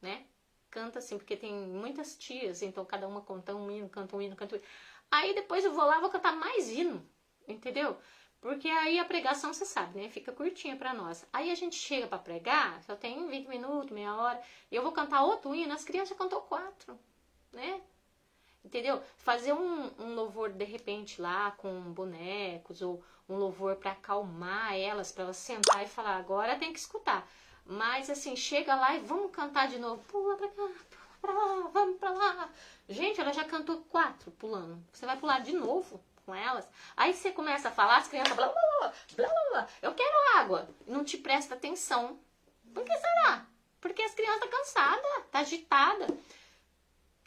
né? Canta assim, porque tem muitas tias, então cada uma canta um hino, canta um hino, canta um hino. Aí depois eu vou lá e vou cantar mais hino, entendeu? Porque aí a pregação, você sabe, né? Fica curtinha pra nós. Aí a gente chega pra pregar, só tem 20 minutos, meia hora, e eu vou cantar outro hino, as crianças cantam 4, né? Entendeu? Fazer um louvor de repente lá com bonecos ou um louvor para acalmar elas, para elas sentar e falar, agora tem que escutar. Mas assim, chega lá e vamos cantar de novo. Pula pra cá, pula pra lá, vamos pra lá. Gente, ela já cantou 4 pulando. Você vai pular de novo com elas. Aí você começa a falar, as crianças blá, blá, blá, blá, blá, blá. Eu quero água. Não te presta atenção. Por que será? Porque as crianças estão cansadas, tá agitada.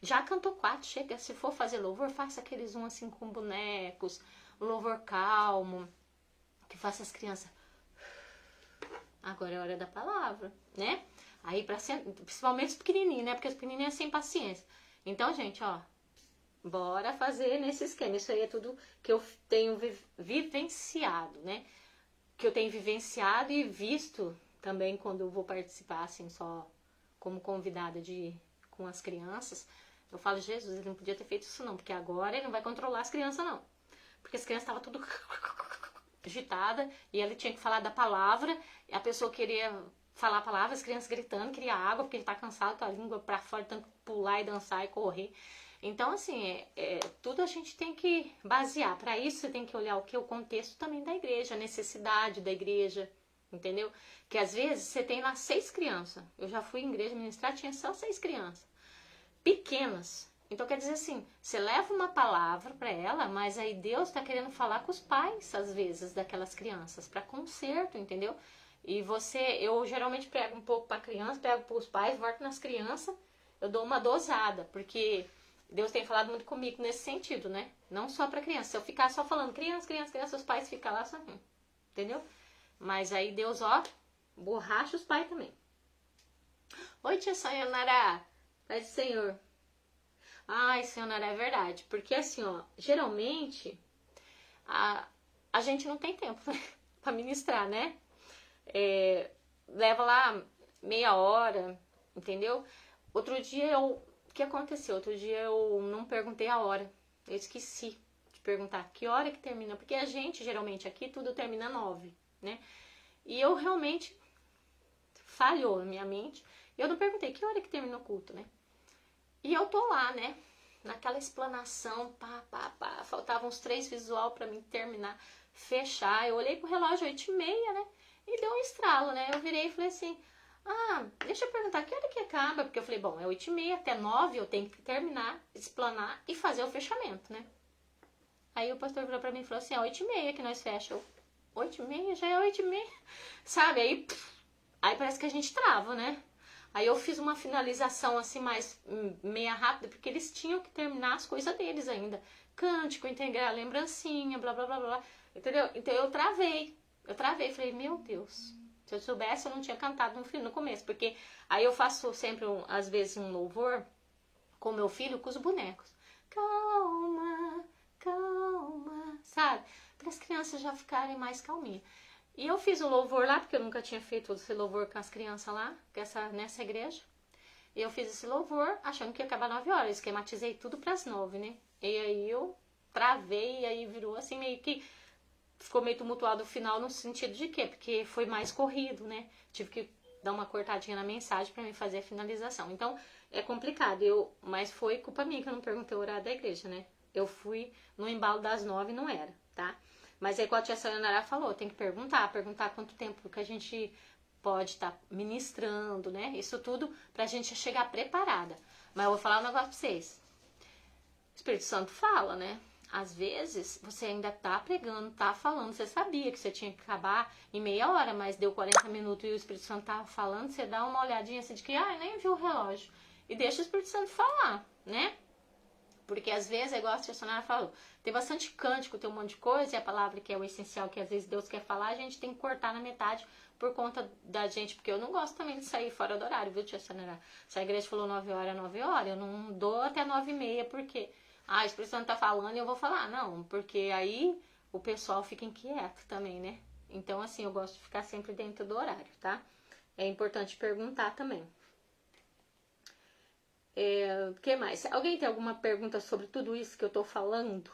Já cantou 4, chega, se for fazer louvor, faça aqueles assim com bonecos, um louvor calmo, que faça as crianças. Agora é hora da palavra, né? Aí, principalmente os pequenininhos, né? Porque os pequenininhos é sem paciência. Então, gente, ó, bora fazer nesse esquema. Isso aí é tudo que eu tenho vivenciado, né? Que eu tenho vivenciado e visto também quando eu vou participar, assim, só como convidada com as crianças. Eu falo, Jesus, ele não podia ter feito isso não, porque agora ele não vai controlar as crianças não. Porque as crianças estavam tudo agitada e ele tinha que falar da palavra, e a pessoa queria falar a palavra, as crianças gritando, queria água, porque ele tá cansado com a língua pra fora, tanto pular e dançar e correr. Então, assim, tudo a gente tem que basear. Para isso, você tem que olhar o que? O contexto também da igreja, a necessidade da igreja, entendeu? Que às vezes você tem lá 6 crianças. Eu já fui em igreja ministrar, tinha só 6 crianças. Pequenas. Então quer dizer assim, você leva uma palavra para ela, mas aí Deus está querendo falar com os pais, às vezes, daquelas crianças, para conserto, entendeu? E eu geralmente pego um pouco para a criança, pego para os pais, volto nas crianças, eu dou uma dosada, porque Deus tem falado muito comigo nesse sentido, né? Não só pra criança. Se eu ficar só falando criança, criança, criança, os pais ficam lá só... Entendeu? Mas aí Deus, ó, borracha os pais também. Oi, tia Sayonara. Paz do Senhor. Ai, Sayonara, é verdade. Porque assim, ó, geralmente a gente não tem tempo pra ministrar, né? Leva lá meia hora, entendeu? Outro dia o que aconteceu? Outro dia eu não perguntei a hora. Eu esqueci de perguntar que hora que termina. Porque a gente, geralmente, aqui tudo termina 9, né? E eu realmente falhou na minha mente. E eu não perguntei que hora que termina o culto, né? E eu tô lá, né? Naquela explanação, faltavam uns 3 visual pra mim terminar, fechar. Eu olhei pro relógio, 8h30, né? E deu um estralo, né? Eu virei e falei assim, deixa eu perguntar, que hora que acaba? Porque eu falei, bom, é 8h30, até 9 eu tenho que terminar, explanar e fazer o fechamento, né? Aí o pastor virou pra mim e falou assim, 8h30 que nós fechamos. 8h30? Já é 8h30? Sabe? Aí parece que a gente trava, né? Aí eu fiz uma finalização assim mais meia rápida, porque eles tinham que terminar as coisas deles ainda. Cântico, integrar lembrancinha, blá, blá, blá, blá. Entendeu? Então eu travei. Falei, meu Deus. Se eu soubesse, eu não tinha cantado no começo. Porque aí eu faço sempre, às vezes, um louvor com meu filho, com os bonecos. Calma, calma, sabe? Para as crianças já ficarem mais calminhas. E eu fiz o louvor lá, porque eu nunca tinha feito esse louvor com as crianças lá, nessa igreja. E eu fiz esse louvor achando que ia acabar 9 horas. Esquematizei tudo para as 9, né? E aí eu travei, e aí virou assim, meio que... Ficou meio tumultuado o final no sentido de quê? Porque foi mais corrido, né? Tive que dar uma cortadinha na mensagem para mim fazer a finalização. Então, é complicado. Mas foi culpa minha que eu não perguntei o horário da igreja, né? Eu fui no embalo das 9, não era, tá? Mas aí, como a tia Sayonara falou, tem que perguntar quanto tempo que a gente pode estar ministrando, né? Isso tudo pra gente chegar preparada. Mas eu vou falar um negócio pra vocês. O Espírito Santo fala, né? Às vezes, você ainda tá pregando, tá falando, você sabia que você tinha que acabar em meia hora, mas deu 40 minutos e o Espírito Santo tava falando, você dá uma olhadinha assim de que, nem viu o relógio. E deixa o Espírito Santo falar, né? Porque às vezes, é igual a tia Sayonara falou, tem bastante cântico, tem um monte de coisa, e a palavra que é o essencial, que às vezes Deus quer falar, a gente tem que cortar na metade por conta da gente, porque eu não gosto também de sair fora do horário, viu, tia Sayonara? Se a igreja falou 9 horas, 9 horas, eu não dou até 9h30, porque, o Espírito Santo tá falando e eu vou falar, não, porque aí o pessoal fica inquieto também, né? Então, assim, eu gosto de ficar sempre dentro do horário, tá? É importante perguntar também. O que mais? Alguém tem alguma pergunta sobre tudo isso que eu tô falando?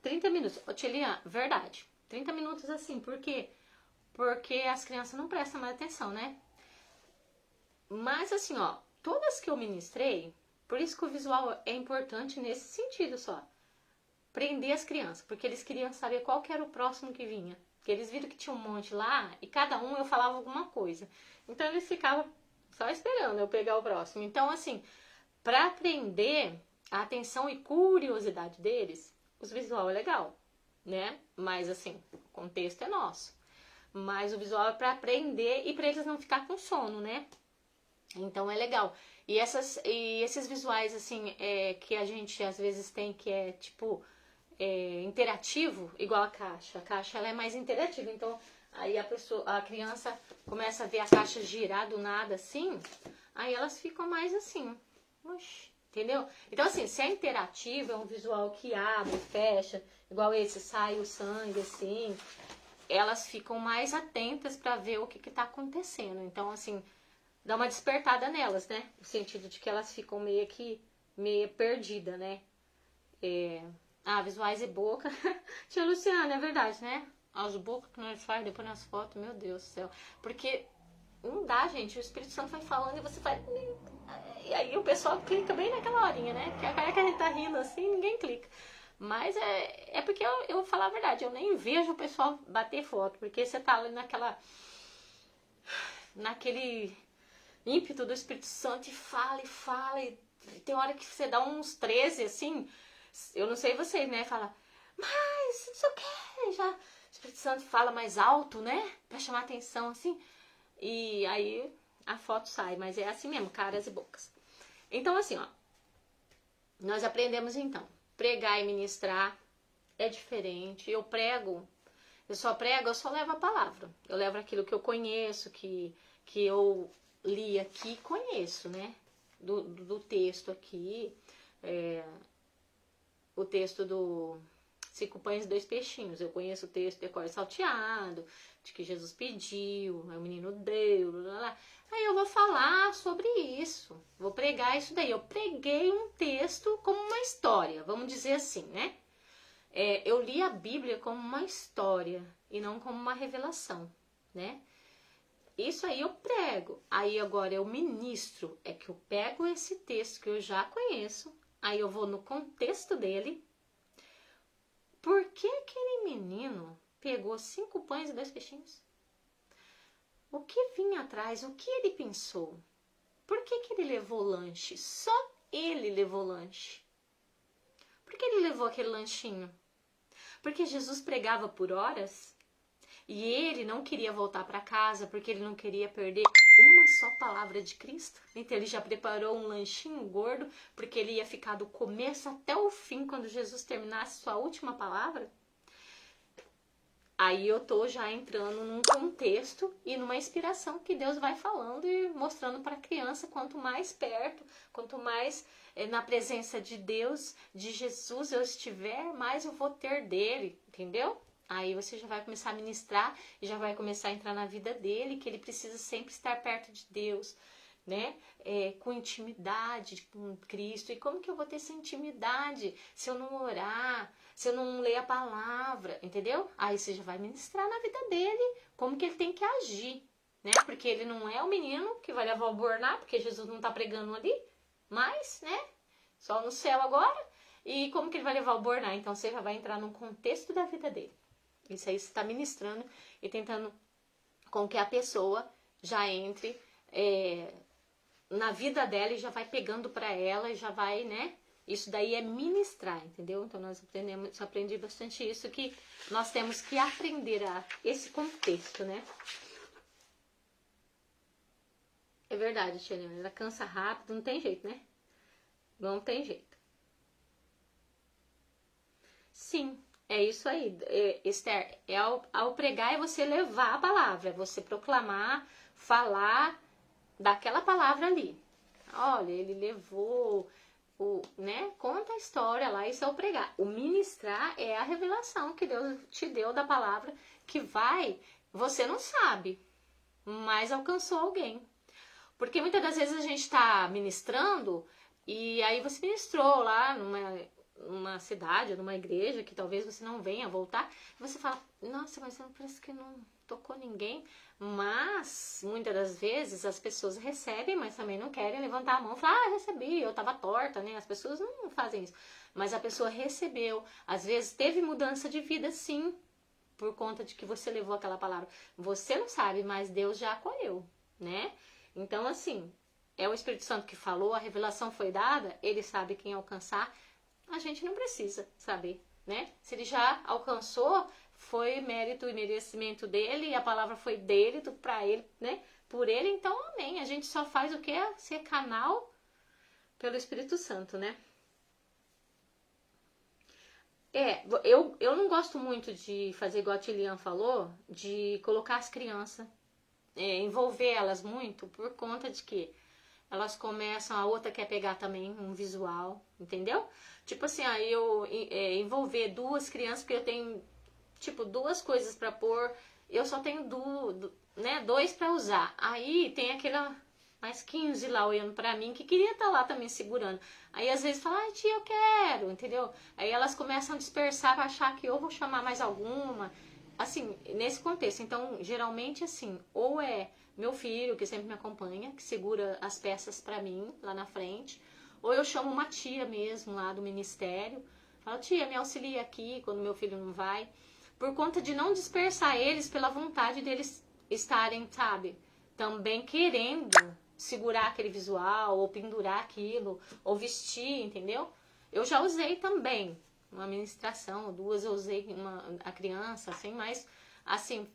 30 minutos. Ô, Tilian, verdade. 30 minutos assim, por quê? Porque as crianças não prestam mais atenção, né? Mas assim, ó, todas que eu ministrei, por isso que o visual é importante nesse sentido só. Prender as crianças, porque eles queriam saber qual que era o próximo que vinha. Porque eles viram que tinha um monte lá e cada um eu falava alguma coisa. Então eles ficavam só esperando eu pegar o próximo. Então, assim, para prender a atenção e curiosidade deles, os visual é legal, né? Mas, assim, o contexto é nosso. Mas o visual é para aprender e para eles não ficar com sono, né? Então é legal. E esses visuais, assim, que a gente às vezes tem, que é tipo interativo, igual a caixa. A caixa ela é mais interativa. Então, aí a criança começa a ver a caixa girar do nada assim, aí elas ficam mais assim. Oxi, entendeu? Então, assim, se é interativo, é um visual que abre, fecha, igual esse, sai o sangue, assim, elas ficam mais atentas para ver o que tá acontecendo. Então, assim, dá uma despertada nelas, né? No sentido de que elas ficam meio perdida, né? Visuais e boca. Tia Luciana, é verdade, né? As bocas que nós faz depois nas fotos, meu Deus do céu. Porque não dá, gente. O Espírito Santo vai falando e você vai... E aí o pessoal clica bem naquela horinha, né? Porque a gente tá rindo assim, ninguém clica. Mas é porque eu vou falar a verdade, eu nem vejo o pessoal bater foto. Porque você tá ali naquele ímpeto do Espírito Santo e fala. E tem hora que você dá uns 13, assim... Eu não sei vocês, né? Fala, mas não sei o que. Já o Espírito Santo fala mais alto, né? Pra chamar atenção, assim. E aí a foto sai. Mas é assim mesmo, caras e bocas. Então, assim, ó, nós aprendemos então, pregar e ministrar é diferente. Eu só levo a palavra. Eu levo aquilo que eu conheço, que eu li aqui e conheço, né? Do texto aqui, o texto do 5 pães e 2 peixinhos. Eu conheço o texto de cor salteado, de que Jesus pediu, aí o menino deu, blá, blá. Aí eu vou falar sobre isso, vou pregar isso daí. Eu preguei um texto como uma história, vamos dizer assim, né? Eu li a Bíblia como uma história e não como uma revelação, né? Isso aí eu prego. Aí agora eu ministro, é que eu pego esse texto que eu já conheço, aí eu vou no contexto dele. Por que aquele menino pegou 5 pães e 2 peixinhos? O que vinha atrás? O que ele pensou? Por que ele levou lanche? Só ele levou lanche. Por que ele levou aquele lanchinho? Porque Jesus pregava por horas e ele não queria voltar para casa porque ele não queria perder uma só palavra de Cristo. Então ele já preparou um lanchinho gordo porque ele ia ficar do começo até o fim quando Jesus terminasse sua última palavra. Aí eu tô já entrando num contexto e numa inspiração que Deus vai falando e mostrando para a criança. Quanto mais perto, quanto mais na presença de Deus, de Jesus eu estiver, mais eu vou ter dele, entendeu? Aí você já vai começar a ministrar e já vai começar a entrar na vida dele, que ele precisa sempre estar perto de Deus, né? Com intimidade com Cristo. E como que eu vou ter essa intimidade se eu não orar, se eu não ler a palavra, entendeu? Aí você já vai ministrar na vida dele como que ele tem que agir, né? Porque ele não é o menino que vai levar o bornar, porque Jesus não tá pregando ali, mas, né? Só no céu agora. E como que ele vai levar o bornar? Então você já vai entrar no contexto da vida dele. Isso aí você está ministrando e tentando com que a pessoa já entre na vida dela e já vai pegando para ela e já vai, né? Isso daí é ministrar, entendeu? Então nós aprendi bastante isso, que nós temos que aprender esse contexto, né? É verdade, tia Helena, ela cansa rápido, não tem jeito, né? Não tem jeito. Sim, é isso aí, Esther. Ao pregar é você levar a palavra, é você proclamar, falar daquela palavra ali. Olha, ele levou, né? Conta a história lá, isso é o pregar. O ministrar é a revelação que Deus te deu da palavra, que você não sabe, mas alcançou alguém. Porque muitas das vezes a gente está ministrando e aí você ministrou lá numa cidade, numa igreja que talvez você não venha voltar, e você fala, nossa, mas parece que não tocou ninguém. Mas muitas das vezes as pessoas recebem, mas também não querem levantar a mão e falar, recebi, eu tava torta, né? As pessoas não fazem isso. Mas a pessoa recebeu, às vezes teve mudança de vida, sim, por conta de que você levou aquela palavra. Você não sabe, mas Deus já acolheu, né? Então, assim, é o Espírito Santo que falou, a revelação foi dada, ele sabe quem alcançar, a gente não precisa saber, né? Se ele já alcançou, foi mérito e merecimento dele, e a palavra foi dele, tudo pra ele, né? Por ele, então, amém. A gente só faz o que? Ser canal pelo Espírito Santo, né? Eu não gosto muito de fazer igual a Tilian falou, de colocar as crianças, envolver elas muito, por conta de que elas começam, a outra quer pegar também um visual, entendeu? Tipo assim, aí eu envolver 2 crianças, porque eu tenho, tipo, 2 coisas pra pôr, eu só tenho 2 pra usar. Aí tem aquela mais 15 lá olhando pra mim, que queria estar lá também segurando. Aí às vezes fala, ai tia, eu quero, entendeu? Aí elas começam a dispersar pra achar que eu vou chamar mais alguma, assim, nesse contexto. Então, geralmente assim, ou é meu filho, que sempre me acompanha, que segura as peças pra mim, lá na frente, ou eu chamo uma tia mesmo, lá do ministério, falo, tia, me auxilia aqui, quando meu filho não vai, por conta de não dispersar eles, pela vontade deles estarem, sabe, também querendo segurar aquele visual, ou pendurar aquilo, ou vestir, entendeu? Eu já usei também uma ministração, 2 eu usei a criança, assim, mas, assim,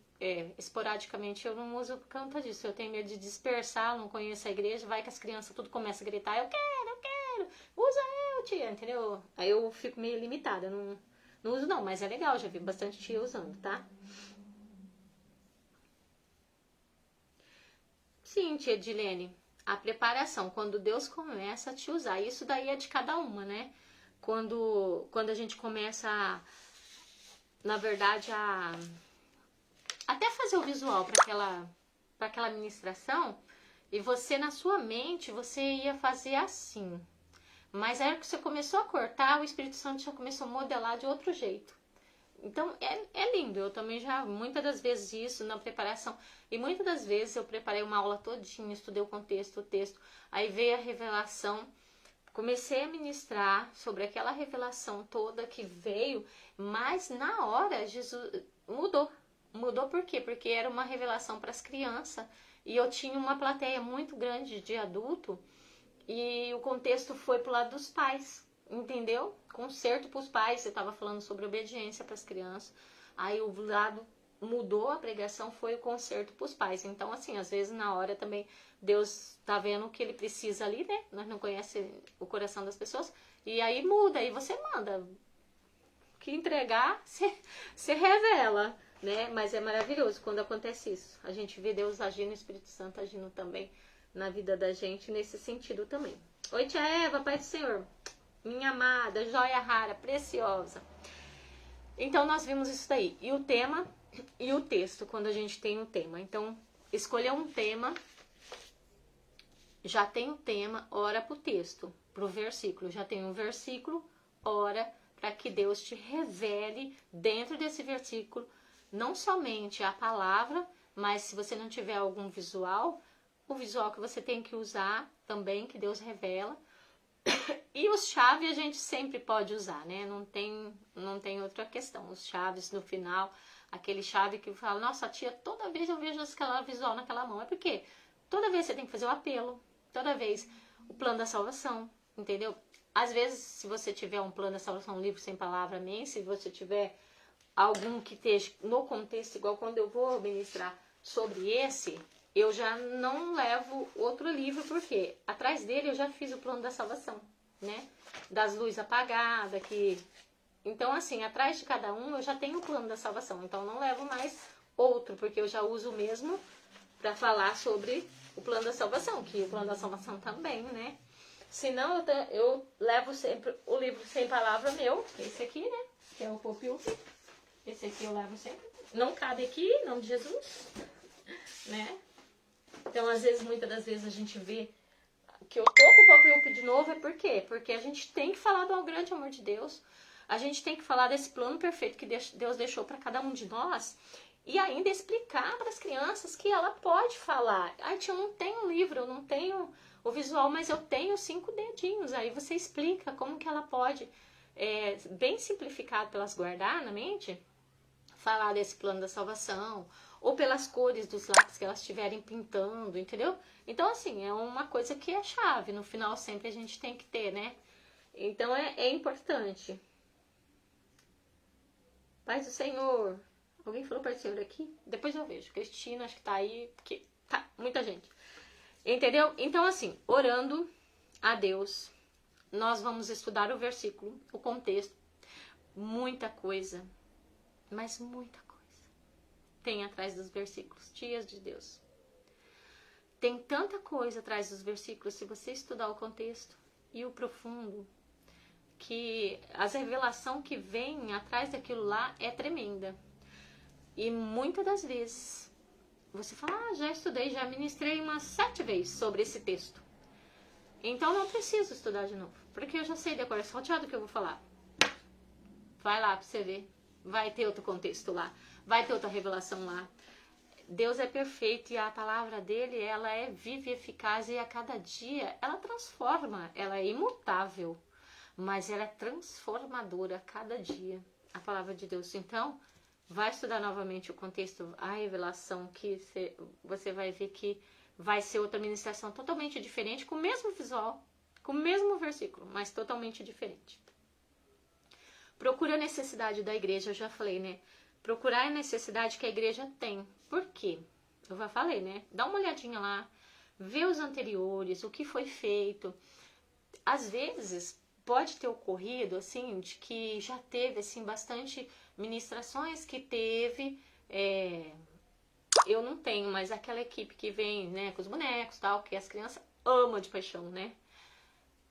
esporadicamente eu não uso por conta disso. Eu tenho medo de dispersar, não conheço a igreja, vai que as crianças tudo começam a gritar, eu quero, usa eu, tia, entendeu? Aí eu fico meio limitada, não uso não, mas é legal, já vi bastante tia usando, tá? Sim, tia Edilene, a preparação, quando Deus começa a te usar, isso daí é de cada uma, né? Quando a gente começa, na verdade, até fazer o visual para aquela ministração, e você na sua mente, você ia fazer assim. Mas aí que você começou a cortar, o Espírito Santo já começou a modelar de outro jeito. Então é lindo, eu também já, muitas das vezes isso na preparação, e muitas das vezes eu preparei uma aula todinha, estudei o contexto, o texto, aí veio a revelação, comecei a ministrar sobre aquela revelação toda que veio, mas na hora Jesus mudou. Mudou por quê? Porque era uma revelação para as crianças e eu tinha uma plateia muito grande de adulto e o contexto foi pro lado dos pais, entendeu? Conserto para os pais, você estava falando sobre obediência para as crianças, aí o lado mudou, a pregação foi o conserto para os pais. Então, assim, às vezes na hora também Deus tá vendo o que ele precisa ali, né? Nós não conhecemos o coração das pessoas, e aí muda, aí você manda. O que entregar, você revela, né? Mas é maravilhoso quando acontece isso. A gente vê Deus agindo, o Espírito Santo agindo também na vida da gente nesse sentido também. Oi, tia Eva, Pai do Senhor, minha amada, joia rara, preciosa. Então nós vimos isso daí. E o tema e o texto, quando a gente tem um tema. Então, escolher um tema, já tem o tema, ora pro texto, pro versículo. Já tem um versículo, ora para que Deus te revele dentro desse versículo, não somente a palavra, mas se você não tiver algum visual, o visual que você tem que usar também, que Deus revela. E os chaves a gente sempre pode usar, né? Não tem outra questão. Os chaves no final, aquele chave que fala, nossa, tia, toda vez eu vejo aquela visual naquela mão. É porque toda vez você tem que fazer o apelo, toda vez o plano da salvação, entendeu? Às vezes, se você tiver um plano da salvação, um livro sem palavra, amém? Se você tiver algum que esteja no contexto, igual quando eu vou ministrar sobre esse, eu já não levo outro livro, porque atrás dele eu já fiz o plano da salvação, né? Das luzes apagadas, que... Então, assim, atrás de cada um eu já tenho o plano da salvação, então eu não levo mais outro, porque eu já uso o mesmo para falar sobre o plano da salvação, que o plano da salvação também, né? Senão eu levo sempre o livro sem palavra meu, esse aqui, né? Que é o Popil. Esse aqui eu levo sempre. Não cabe aqui, em nome de Jesus, né? Então, às vezes, muitas das vezes a gente vê que eu tô com o Popil de novo, é por quê? Porque a gente tem que falar do grande amor de Deus, a gente tem que falar desse plano perfeito que Deus deixou para cada um de nós, e ainda explicar para as crianças que ela pode falar. Ai, tia, eu não tenho livro, eu não tenho o visual, mas eu tenho 5 dedinhos. Aí você explica como que ela pode, bem simplificado para elas guardar na mente, falar desse plano da salvação, ou pelas cores dos lápis que elas estiverem pintando, entendeu? Então, assim, é uma coisa que é chave. No final, sempre a gente tem que ter, né? Então, é importante. Paz do Senhor. Alguém falou para o Senhor aqui? Depois eu vejo. Cristina, acho que tá aí, porque tá muita gente. Entendeu? Então, assim, orando a Deus, nós vamos estudar o versículo, o contexto, muita coisa, mas muita coisa tem atrás dos versículos, tias de Deus. Tem tanta coisa atrás dos versículos, se você estudar o contexto e o profundo, que as revelações que vêm atrás daquilo lá é tremenda. E muitas das vezes você fala, já estudei, já ministrei umas 7 vezes sobre esse texto. Então não preciso estudar de novo, porque eu já sei decorar, salteado que eu vou falar. Vai lá pra você ver, vai ter outro contexto lá, vai ter outra revelação lá. Deus é perfeito e a palavra dele, ela é viva e eficaz, e a cada dia ela transforma, ela é imutável, mas ela é transformadora a cada dia, a palavra de Deus. Então, vai estudar novamente o contexto, a revelação, que você vai ver que vai ser outra ministração totalmente diferente, com o mesmo visual, com o mesmo versículo, mas totalmente diferente. Procura a necessidade da igreja, eu já falei, né? procurar a necessidade que a igreja tem. Por quê? Eu já falei, né? Dá uma olhadinha lá, vê os anteriores, o que foi feito. Às vezes, pode ter ocorrido, assim, de que já teve, assim, bastante ministrações que teve... eu não tenho, mas aquela equipe que vem, né, com os bonecos e tal, que as crianças amam de paixão, né?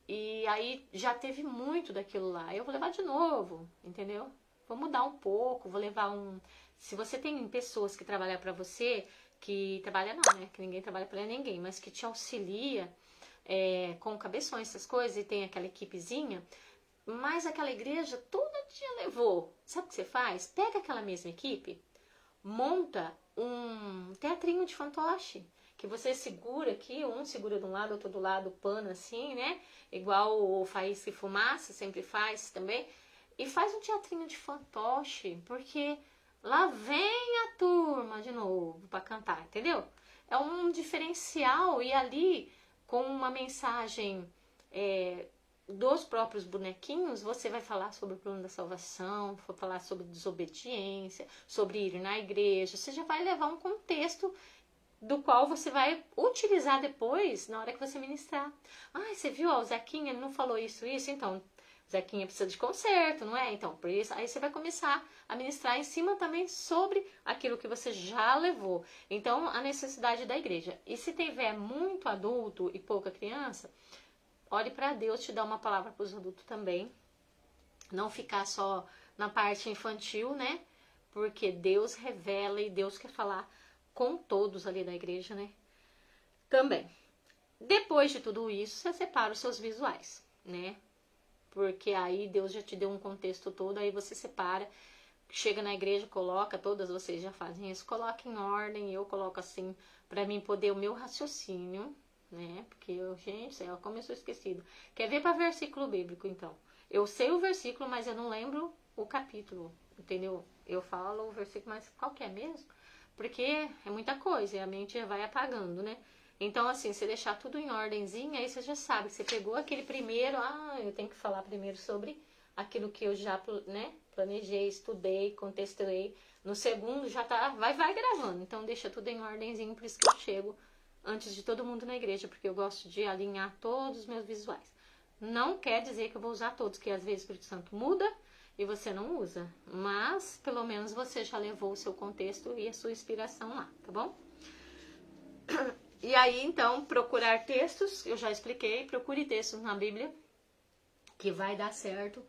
E aí já teve muito daquilo lá. Eu vou levar de novo, entendeu? Vou mudar um pouco, vou levar um... Se você tem pessoas que trabalham pra você, que trabalha não, né? Que ninguém trabalha pra ninguém, mas que te auxilia com cabeções, essas coisas, e tem aquela equipezinha, mas aquela igreja todo dia levou. Sabe o que você faz? Pega aquela mesma equipe, monta um teatrinho de fantoche, que você segura aqui, um segura de um lado, outro do lado, o pano assim, né? Igual o Faísca e Fumaça sempre faz também. E faz um teatrinho de fantoche, porque lá vem a turma de novo para cantar, entendeu? É um diferencial, e ali, com uma mensagem dos próprios bonequinhos, você vai falar sobre o plano da salvação, vai falar sobre desobediência, sobre ir na igreja. Você já vai levar um contexto do qual você vai utilizar depois na hora que você ministrar. Ah, você viu, ó, o Zequinha, ele não falou isso, então o Zequinha precisa de conserto, não é? Então, por isso, aí você vai começar a ministrar em cima também sobre aquilo que você já levou. Então, a necessidade da igreja. E se tiver muito adulto e pouca criança, ore para Deus te dar uma palavra para os adultos também. Não ficar só na parte infantil, né? Porque Deus revela e Deus quer falar com todos ali da igreja, né? Também. Depois de tudo isso, você separa os seus visuais, né? Porque aí Deus já te deu um contexto todo, aí você separa, chega na igreja, coloca, todas vocês já fazem isso, coloca em ordem, eu coloco assim, para mim poder o meu raciocínio, né? Porque eu, gente, como eu sou esquecido. Quer ver para versículo bíblico, então? Eu sei o versículo, mas eu não lembro o capítulo, entendeu? Eu falo o versículo, mas qual que é mesmo? Porque é muita coisa e a mente já vai apagando, né? Então, assim, você deixar tudo em ordenzinha, aí você já sabe. Você pegou aquele primeiro, eu tenho que falar primeiro sobre aquilo que eu já, né, planejei, estudei, contextuei. No segundo já tá, vai gravando. Então, deixa tudo em ordenzinho, por isso que eu chego antes de todo mundo na igreja, porque eu gosto de alinhar todos os meus visuais. Não quer dizer que eu vou usar todos, que às vezes o Espírito Santo muda e você não usa. Mas, pelo menos, você já levou o seu contexto e a sua inspiração lá, tá bom? E aí, então, procurar textos, eu já expliquei, procure textos na Bíblia, que vai dar certo.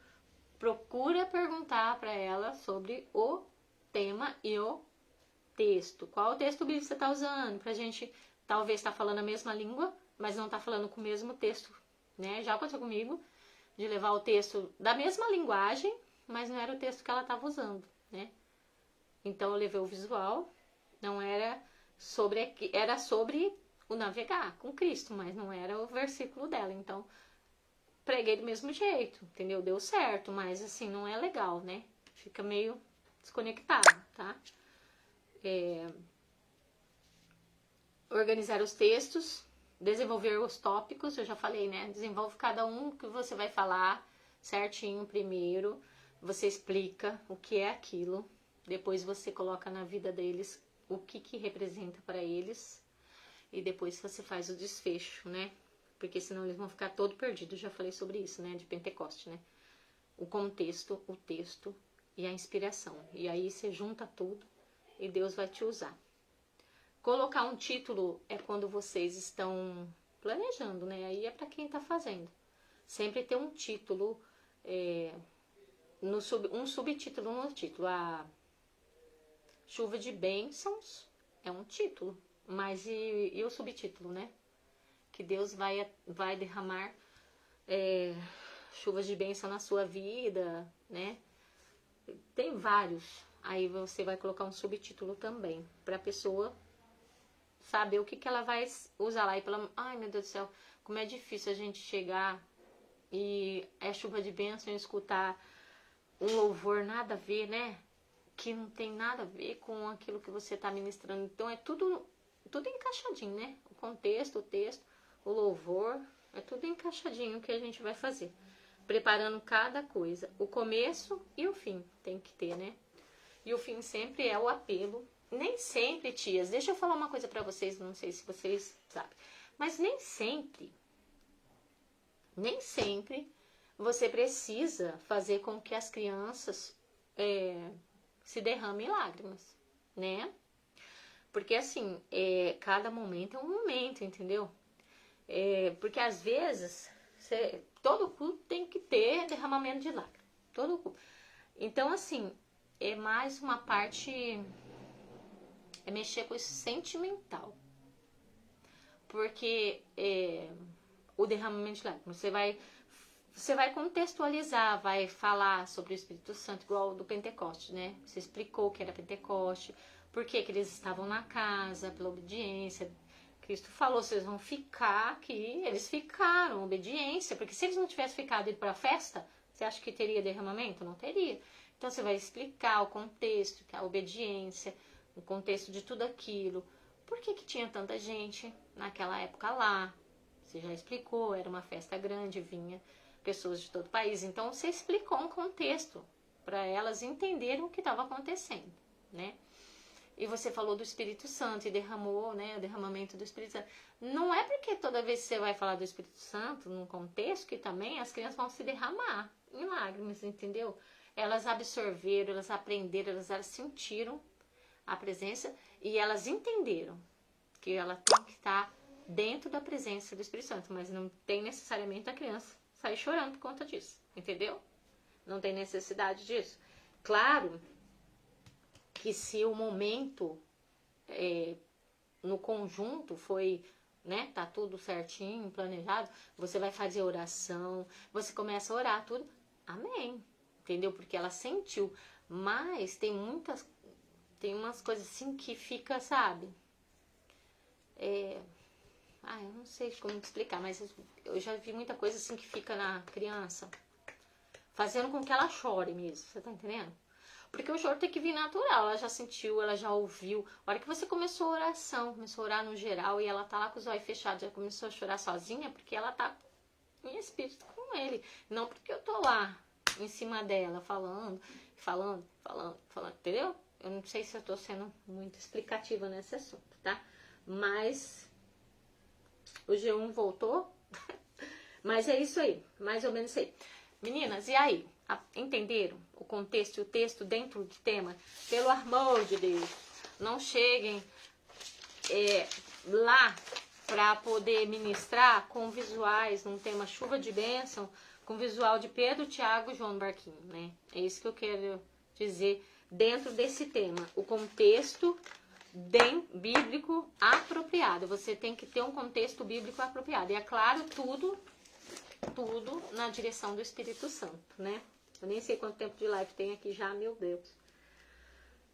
Procura perguntar para ela sobre o tema e o texto. Qual texto bíblico você está usando? Pra gente, talvez, estar falando a mesma língua, mas não tá falando com o mesmo texto, né? Já aconteceu comigo, de levar o texto da mesma linguagem, mas não era o texto que ela estava usando, né? Então, eu levei o visual, não era sobre... Era sobre o navegar com Cristo, mas não era o versículo dela. Então, preguei do mesmo jeito, entendeu? Deu certo, mas assim, não é legal, né? Fica meio desconectado, tá? Organizar os textos, desenvolver os tópicos, eu já falei, né? Desenvolve cada um que você vai falar certinho primeiro, você explica o que é aquilo, depois você coloca na vida deles o que representa para eles, e depois você faz o desfecho, né? Porque senão eles vão ficar todo perdidos. Já falei sobre isso, né? De Pentecoste, né? O contexto, o texto e a inspiração. E aí você junta tudo e Deus vai te usar. Colocar um título é quando vocês estão planejando, né? Aí é para quem tá fazendo. Sempre ter um título, um subtítulo no título. A chuva de bênçãos é um título. Mas e o subtítulo, né? Que Deus vai derramar chuvas de bênção na sua vida, né? Tem vários. Aí você vai colocar um subtítulo também, pra pessoa saber o que ela vai usar lá. E ai, meu Deus do céu, como é difícil a gente chegar e é chuva de bênção e escutar um louvor nada a ver, né? Que não tem nada a ver com aquilo que você tá ministrando. Então é tudo encaixadinho, né? O contexto, o texto, o louvor, é tudo encaixadinho que a gente vai fazer. Preparando cada coisa. O começo e o fim tem que ter, né? E o fim sempre é o apelo. Nem sempre, tias, deixa eu falar uma coisa pra vocês, não sei se vocês sabem, mas nem sempre você precisa fazer com que as crianças se derramem lágrimas, né? Porque assim, cada momento é um momento, entendeu? Porque às vezes, todo culto tem que ter derramamento de lágrimas. Todo culto. Então, assim, é mais uma parte... É mexer com isso sentimental. Porque o derramamento de lágrimas, você vai contextualizar, vai falar sobre o Espírito Santo, igual do Pentecoste, né? Você explicou o que era Pentecoste, por que eles estavam na casa, pela obediência. Cristo falou, vocês vão ficar aqui. Eles ficaram, obediência. Porque se eles não tivessem ficado indo para a festa, você acha que teria derramamento? Não teria. Então você vai explicar o contexto, a obediência, o contexto de tudo aquilo. Por que tinha tanta gente naquela época lá? Você já explicou, era uma festa grande, vinha pessoas de todo o país. Então você explicou um contexto para elas entenderem o que estava acontecendo, né? E você falou do Espírito Santo e derramou, né, o derramamento do Espírito Santo. Não é porque toda vez que você vai falar do Espírito Santo, num contexto, que também as crianças vão se derramar em lágrimas, entendeu? Elas absorveram, elas aprenderam, elas sentiram a presença e elas entenderam que ela tem que estar dentro da presença do Espírito Santo, mas não tem necessariamente a criança sair chorando por conta disso, entendeu? Não tem necessidade disso. Claro que se o momento no conjunto foi, né, tá tudo certinho, planejado, você vai fazer oração, você começa a orar tudo, amém, entendeu? Porque ela sentiu, mas tem umas coisas assim que fica, sabe, eu não sei como explicar, mas eu já vi muita coisa assim que fica na criança, fazendo com que ela chore mesmo, você tá entendendo? Porque o choro tem que vir natural, ela já sentiu, ela já ouviu. A hora que você começou a oração, começou a orar no geral, e ela tá lá com os olhos fechados, já começou a chorar sozinha, porque ela tá em espírito com ele. Não porque eu tô lá, em cima dela, falando, entendeu? Eu não sei se eu tô sendo muito explicativa nesse assunto, tá? Mas o G1 voltou. Mas é isso aí, mais ou menos isso aí. Meninas, e aí? Entenderam o contexto e o texto dentro do tema? Pelo amor de Deus, não cheguem lá para poder ministrar com visuais num tema chuva de bênção, com visual de Pedro, Tiago e João Barquinho, né? É isso que eu quero dizer dentro desse tema. O contexto bíblico apropriado. Você tem que ter um contexto bíblico apropriado. E é claro, tudo na direção do Espírito Santo, né? Eu nem sei quanto tempo de live tem aqui já, meu Deus.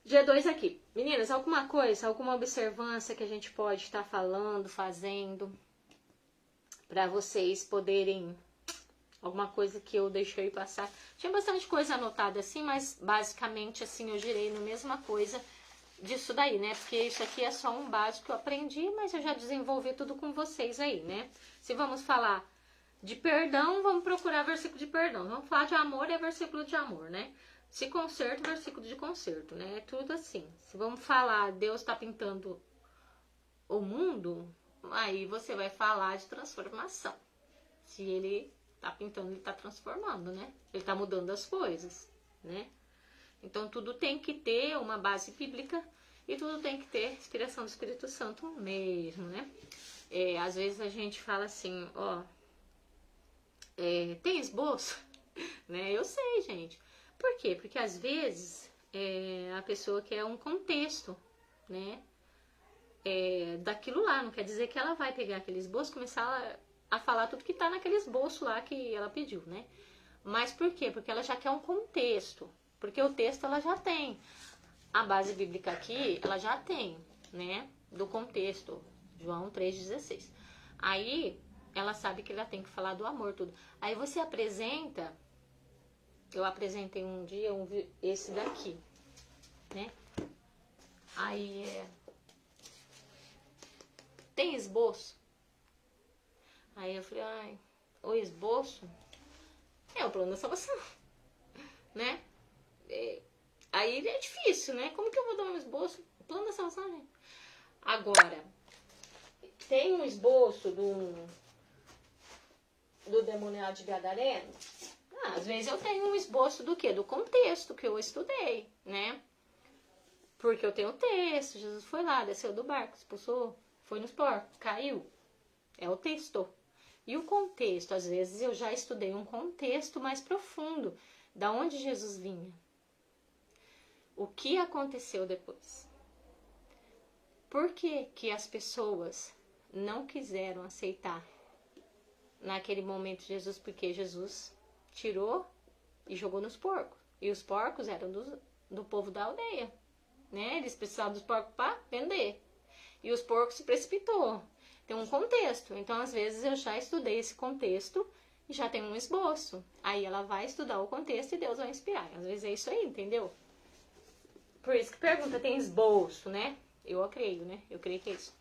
G2 aqui. Meninas, alguma coisa, alguma observância que a gente pode estar falando, fazendo, para vocês poderem... Alguma coisa que eu deixei passar. Tinha bastante coisa anotada assim, mas basicamente assim eu girei na mesma coisa disso daí, né? Porque isso aqui é só um básico que eu aprendi, mas eu já desenvolvi tudo com vocês aí, né? Se vamos falar de perdão, vamos procurar versículo de perdão. Vamos falar de amor, é versículo de amor, né? Se conserto, versículo de conserto, né? É tudo assim. Se vamos falar, Deus está pintando o mundo, aí você vai falar de transformação. Se ele está pintando, ele está transformando, né? Ele está mudando as coisas, né? Então tudo tem que ter uma base bíblica e tudo tem que ter inspiração do Espírito Santo mesmo, né? Às vezes a gente fala assim, ó... tem esboço? Né? Eu sei, gente. Por quê? Porque às vezes a pessoa quer um contexto, né? Daquilo lá. Não quer dizer que ela vai pegar aquele esboço e começar a falar tudo que tá naquele esboço lá que ela pediu, né? Mas por quê? Porque ela já quer um contexto. Porque o texto ela já tem. A base bíblica aqui, ela já tem, né? Do contexto. João 3,16. Aí... ela sabe que ela tem que falar do amor, tudo. Aí você apresenta, eu apresentei um dia esse daqui, né? Aí tem esboço? Aí eu falei, o esboço é o plano da salvação, né? Aí é difícil, né? Como que eu vou dar um esboço? Plano da salvação, gente. Agora, tem um esboço do demoniado de Gadareno? Às vezes eu tenho um esboço do quê? Do contexto que eu estudei, né? Porque eu tenho o texto, Jesus foi lá, desceu do barco, expulsou, foi nos porcos, caiu. É o texto. E o contexto, às vezes eu já estudei um contexto mais profundo, da onde Jesus vinha. O que aconteceu depois? Por que que as pessoas não quiseram aceitar naquele momento Jesus? Porque Jesus tirou e jogou nos porcos. E os porcos eram do povo da aldeia, né? Eles precisavam dos porcos para vender. E os porcos se precipitou. Tem um contexto. Então, às vezes, eu já estudei esse contexto e já tenho um esboço. Aí ela vai estudar o contexto e Deus vai inspirar. Às vezes é isso aí, entendeu? Por isso que pergunta, tem esboço, né? Eu creio, né? Eu creio que é isso.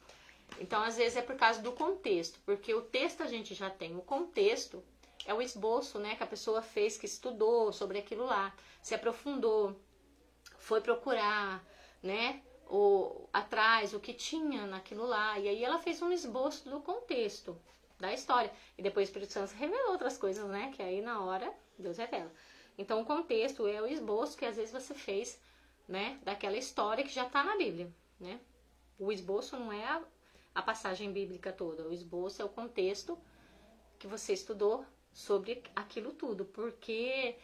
Então, às vezes é por causa do contexto. Porque o texto a gente já tem. O contexto é o esboço, né? Que a pessoa fez, que estudou sobre aquilo lá. Se aprofundou, foi procurar, né? Atrás, o que tinha naquilo lá. E aí ela fez um esboço do contexto da história. E depois o Espírito Santo revelou outras coisas, né? Que aí na hora Deus revela. Então o contexto é o esboço que às vezes você fez, né? Daquela história que já está na Bíblia, né? O esboço não é a passagem bíblica toda. O esboço é o contexto que você estudou sobre aquilo tudo. Por que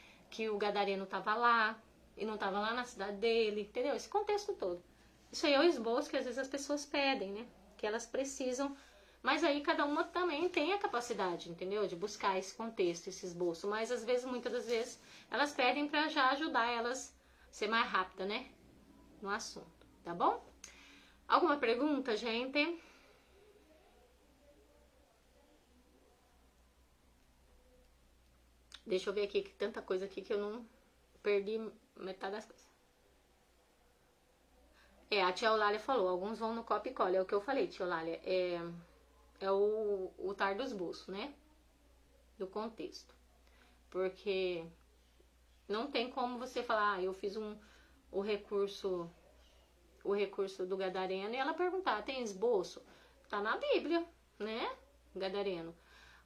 o gadareno estava lá e não estava lá na cidade dele, entendeu? Esse contexto todo. Isso aí é o esboço que às vezes as pessoas pedem, né? Que elas precisam. Mas aí cada uma também tem a capacidade, entendeu? De buscar esse contexto, esse esboço. Mas às vezes, muitas das vezes, elas pedem para já ajudar elas a ser mais rápida, né? No assunto, tá bom? Alguma pergunta, gente? Deixa eu ver aqui, que tanta coisa aqui que eu não perdi metade das coisas. A tia Eulália falou, alguns vão no copo e cola. É o que eu falei, tia Eulália. É o tar dos bolsos, né? Do contexto. Porque não tem como você falar, eu fiz o recurso do gadareno, e ela perguntar, tem esboço? Tá na Bíblia, né? Gadareno.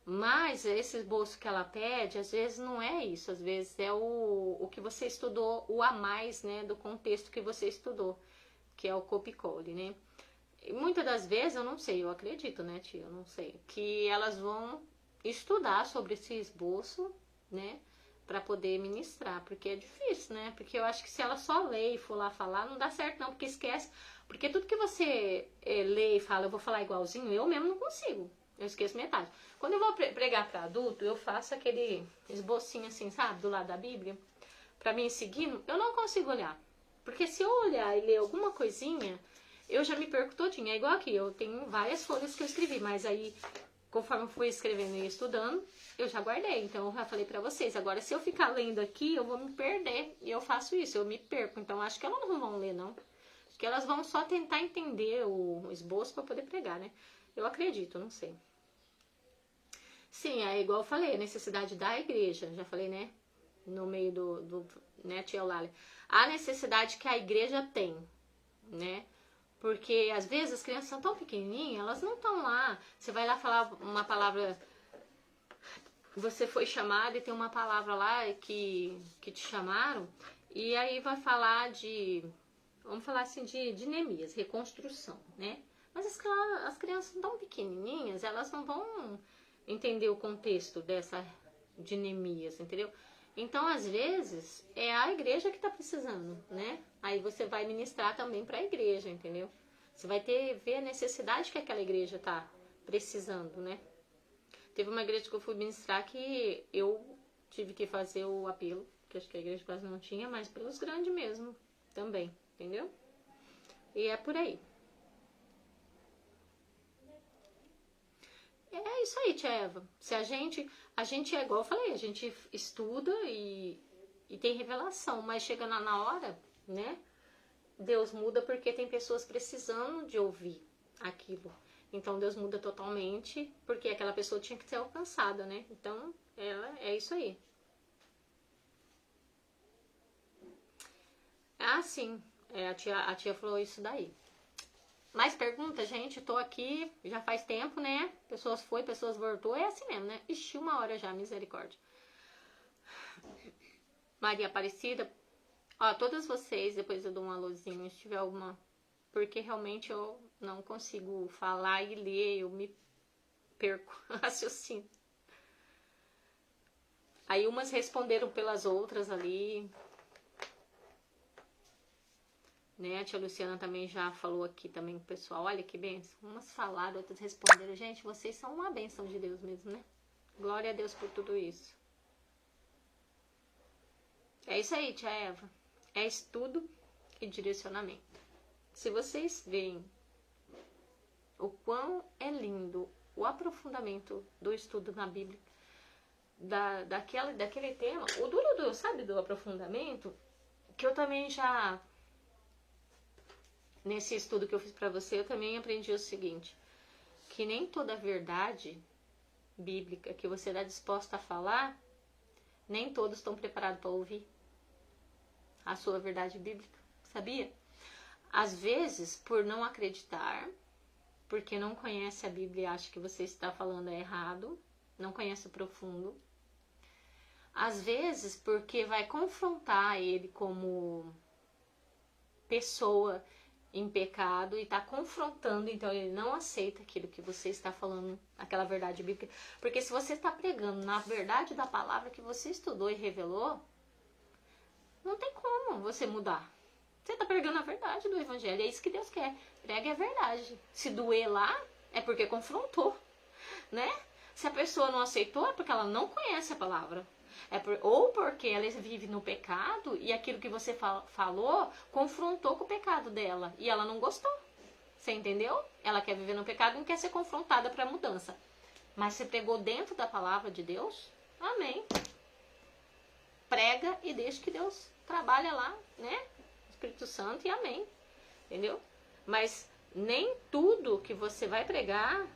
Mas esse esboço que ela pede, às vezes não é isso. Às vezes é o que você estudou, o a mais, né? Do contexto que você estudou. Que é o copicole, né? E muitas das vezes, eu não sei, eu acredito, né, tia? Eu não sei. Que elas vão estudar sobre esse esboço, né? Pra poder ministrar. Porque é difícil, né? Porque eu acho que se ela só lê e for lá falar, não dá certo não. Porque esquece. Porque tudo que você lê e fala, eu vou falar igualzinho, eu mesmo não consigo. Eu esqueço metade. Quando eu vou pregar para adulto, eu faço aquele esbocinho assim, sabe? Do lado da Bíblia. Pra mim seguir, eu não consigo olhar. Porque se eu olhar e ler alguma coisinha, eu já me perco todinha. É igual aqui, eu tenho várias folhas que eu escrevi, mas aí, conforme eu fui escrevendo e estudando, eu já guardei. Então, eu já falei pra vocês. Agora, se eu ficar lendo aqui, eu vou me perder. E eu faço isso, eu me perco. Então, acho que elas não vão ler, não. Acho que elas vão só tentar entender o esboço pra poder pregar, né? Eu acredito, não sei. Sim, é igual eu falei, a necessidade da igreja. Já falei, né? No meio né, tia Eulália. A necessidade que a igreja tem, né? Porque às vezes as crianças são tão pequenininhas, elas não estão lá. Você vai lá falar uma palavra, você foi chamado e tem uma palavra lá que te chamaram, e aí vai falar vamos falar assim, de Neemias, reconstrução, né? Mas as crianças tão pequenininhas, elas não vão entender o contexto de Neemias, entendeu? Então, às vezes, é a igreja que está precisando, né? Aí você vai ministrar também para a igreja, entendeu? Você vai ver a necessidade que aquela igreja está precisando, né? Teve uma igreja que eu fui ministrar que eu tive que fazer o apelo, que acho que a igreja quase não tinha, mas pelos grandes mesmo também, entendeu? E é por aí. É isso aí, tia Eva. Se a gente é igual eu falei, a gente estuda e tem revelação, mas chega na hora, né? Deus muda porque tem pessoas precisando de ouvir aquilo. Então Deus muda totalmente porque aquela pessoa tinha que ser alcançada, né? Então é isso aí. Ah, sim. A tia falou isso daí. Mais pergunta, gente? Tô aqui já faz tempo, né? Pessoas foi, pessoas voltou. É assim mesmo, né? Ixi, 1 hora já, misericórdia. Maria Aparecida. Ó, todas vocês, depois eu dou um alôzinho, se tiver alguma... Porque realmente eu não consigo falar e ler, eu me perco, raciocínio. Aí umas responderam pelas outras ali. Né? A tia Luciana também já falou aqui também com o pessoal. Olha que benção. Umas falaram, outras responderam. Gente, vocês são uma bênção de Deus mesmo, né? Glória a Deus por tudo isso. É isso aí, tia Eva. É estudo e direcionamento. Se vocês veem o quão é lindo o aprofundamento do estudo na Bíblia, daquele tema, o duro, sabe, do aprofundamento, que eu também já... Nesse estudo que eu fiz pra você, eu também aprendi o seguinte, que nem toda verdade bíblica que você está disposta a falar, nem todos estão preparados para ouvir a sua verdade bíblica, sabia? Às vezes, por não acreditar, porque não conhece a Bíblia e acha que você está falando errado, não conhece o profundo. Às vezes, porque vai confrontar ele como pessoa em pecado e está confrontando, então ele não aceita aquilo que você está falando, aquela verdade bíblica. Porque se você está pregando na verdade da palavra que você estudou e revelou, não tem como você mudar. Você está pregando a verdade do evangelho, é isso que Deus quer. Pregue a verdade. Se doer lá, é porque confrontou, né? Se a pessoa não aceitou, é porque ela não conhece a palavra. Ou porque ela vive no pecado e aquilo que você falou confrontou com o pecado dela e ela não gostou. Você entendeu? Ela quer viver no pecado e não quer ser confrontada para mudança. Mas se pregou dentro da palavra de Deus, amém. Prega e deixa que Deus trabalhe lá, né? Espírito Santo e amém. Entendeu? Mas nem tudo que você vai pregar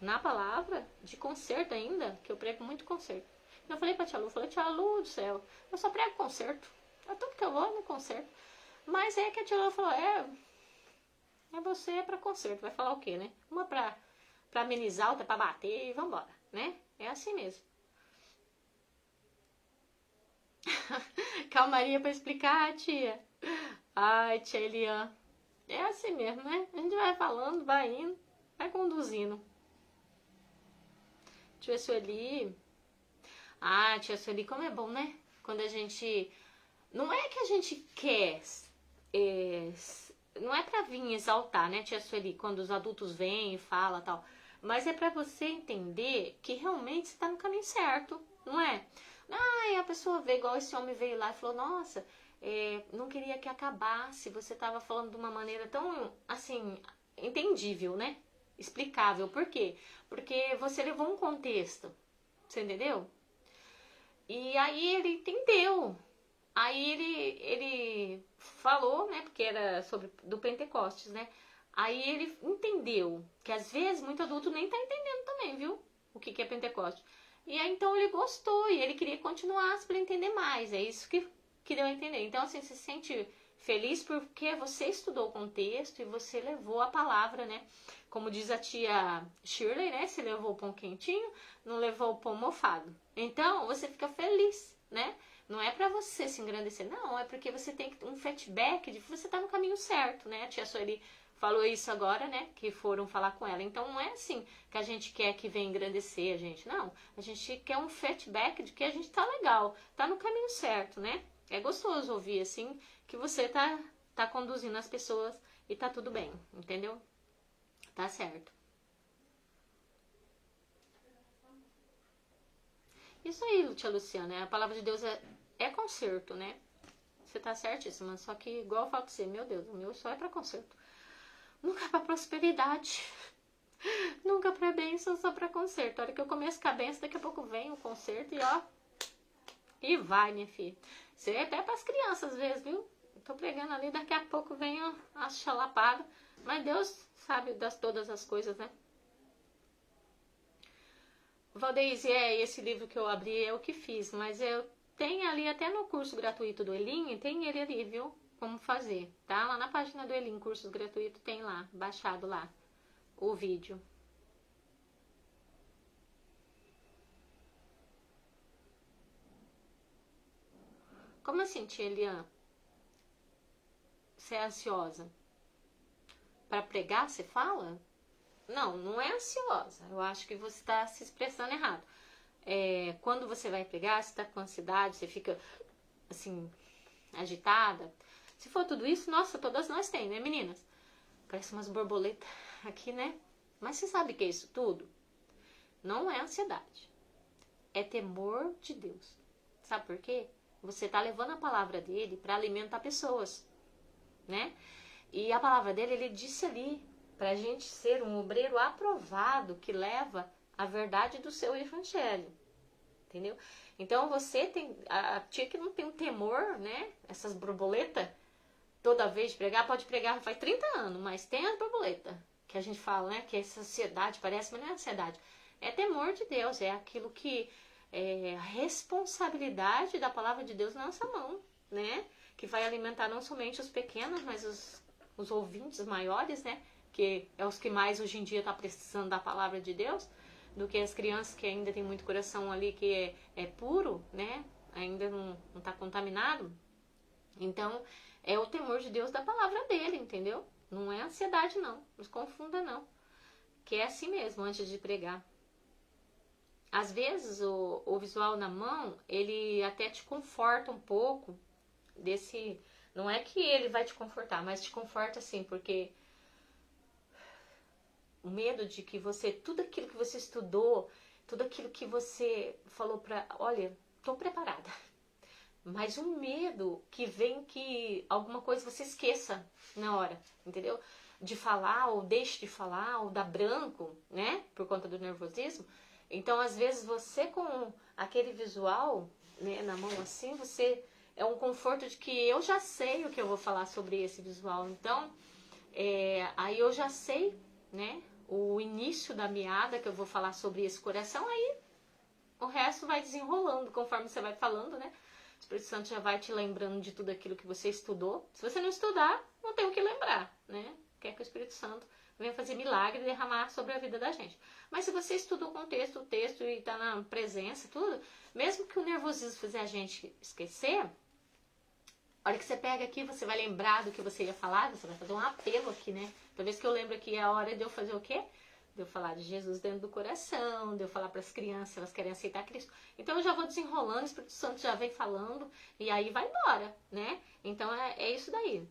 na palavra, de conserto ainda, que eu prego muito conserto. Eu falei pra tia Lu, tia Lu do céu, eu só prego conserto. É tudo que eu vou no conserto. Mas é que a tia Lu falou, você é pra conserto. Vai falar o quê, né? Uma pra amenizar, outra pra bater e vambora, né? É assim mesmo. Calmaria pra explicar, tia. Ai, tia Eliane. É assim mesmo, né? A gente vai falando, vai indo, vai conduzindo. Tia Sueli. Ah, tia Sueli, como é bom, né? Quando a gente... Não é que a gente quer... Não é pra vir exaltar, né, tia Sueli? Quando os adultos vêm e falam e tal. Mas é pra você entender que realmente você tá no caminho certo, não é? Ah, a pessoa vê, igual esse homem veio lá e falou, nossa, não queria que acabasse. Você tava falando de uma maneira tão, assim, entendível, né? Explicável. Por quê? Porque você levou um contexto. Você entendeu? E aí ele entendeu. Aí ele falou, né? Porque era do Pentecostes, né? Aí ele entendeu que às vezes muito adulto nem tá entendendo também, viu? O que é Pentecostes. E aí então ele gostou e ele queria continuar para entender mais. É isso que deu a entender. Então assim, se sente feliz porque você estudou o contexto e você levou a palavra, né? Como diz a tia Shirley, né? Se levou o pão quentinho, não levou o pão mofado. Então você fica feliz, né? Não é pra você se engrandecer, não. É porque você tem um feedback de que você tá no caminho certo, né? A tia Sueli falou isso agora, né? Que foram falar com ela. Então não é assim que a gente quer que venha engrandecer a gente, não. A gente quer um feedback de que a gente tá legal, tá no caminho certo, né? É gostoso ouvir assim que você tá conduzindo as pessoas e tá tudo bem, entendeu? Tá certo. Isso aí, tia Luciana, a palavra de Deus é conserto, né? Você tá certíssima, só que igual eu falo pra você, meu Deus, o meu só é pra conserto. Nunca é pra prosperidade. Nunca pra bênção, só pra conserto. A hora que eu começo com a bênção, daqui a pouco vem o conserto e ó. E vai, minha filha. Isso é até pras crianças às vezes, viu? Eu tô pregando ali, daqui a pouco vem a chalapada. Mas Deus sabe todas as coisas, né? Valdeise, esse livro que eu abri é o que fiz, mas eu tenho ali até no curso gratuito do Elinho, tem ele ali, viu? como fazer, tá? Lá na página do Elim, cursos gratuitos, tem lá, baixado lá, o vídeo. Como assim, tia Eliane? Você é ansiosa? Para pregar, você fala? Não, não é ansiosa. Eu acho que você está se expressando errado. Quando você vai pregar, você está com ansiedade, você fica, assim, agitada. Se for tudo isso, nossa, todas nós tem, né, meninas? Parece umas borboletas aqui, né? Mas você sabe que é isso tudo? Não é ansiedade. É temor de Deus. Sabe por quê? Você está levando a palavra dele para alimentar pessoas, né? E a palavra dele, ele disse ali, pra gente ser um obreiro aprovado que leva a verdade do seu evangelho. Entendeu? Então você tem, a tia que não tem um temor, né? Essas borboletas, toda vez de pregar, pode pregar faz 30 anos, mas tem as borboletas, que a gente fala, né? Que essa ansiedade parece, mas não é ansiedade. É temor de Deus, é aquilo que é a responsabilidade da palavra de Deus na nossa mão, né? Que vai alimentar não somente os pequenos, mas os ouvintes maiores, né? Que é os que mais hoje em dia estão precisando da palavra de Deus, do que as crianças que ainda tem muito coração ali que é puro, né? Ainda não está contaminado. Então, é o temor de Deus da palavra dele, entendeu? Não é ansiedade, não. Não se confunda, não. Que é assim mesmo, antes de pregar. Às vezes, o visual na mão, ele até te conforta um pouco desse... Não é que ele vai te confortar, mas te conforta assim, porque o medo de que você... Tudo aquilo que você estudou, tudo aquilo que você falou pra... Olha, tô preparada. Mas o medo que vem que alguma coisa você esqueça na hora, entendeu? De falar, ou deixe de falar, ou dá branco, né? Por conta do nervosismo. Então, às vezes, você com aquele visual, né, na mão assim, você é um conforto de que eu já sei o que eu vou falar sobre esse visual. Então, aí eu já sei, né, o início da meada que eu vou falar sobre esse coração, aí o resto vai desenrolando conforme você vai falando, né? O Espírito Santo já vai te lembrando de tudo aquilo que você estudou. Se você não estudar, não tem o que lembrar, né? Quer que o Espírito Santo venha fazer milagre e derramar sobre a vida da gente. Mas se você estudou o contexto, o texto e está na presença, tudo, mesmo que o nervosismo fizer a gente esquecer, a hora que você pega aqui, você vai lembrar do que você ia falar, você vai fazer um apelo aqui, né? Toda vez que eu lembro aqui, é a hora de eu fazer o quê? De eu falar de Jesus dentro do coração, de eu falar para as crianças, elas querem aceitar Cristo. Então eu já vou desenrolando, o Espírito Santo já vem falando, e aí vai embora, né? Então é isso daí.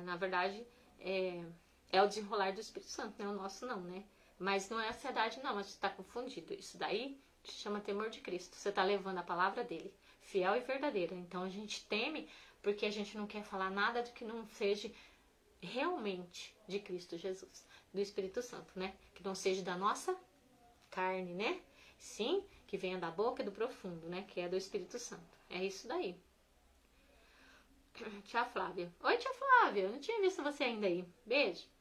Na verdade, é o desenrolar do Espírito Santo, né? O nosso não, né? Mas não é ansiedade, não, mas você está confundido. Isso daí se chama temor de Cristo. Você está levando a palavra dele, fiel e verdadeira. Então a gente teme porque a gente não quer falar nada do que não seja realmente de Cristo Jesus, do Espírito Santo, né? Que não seja da nossa carne, né? Sim, que venha da boca e do profundo, né? Que é do Espírito Santo. É isso daí. Tia Flávia. Oi, tia Flávia. Eu não tinha visto você ainda aí. Beijo.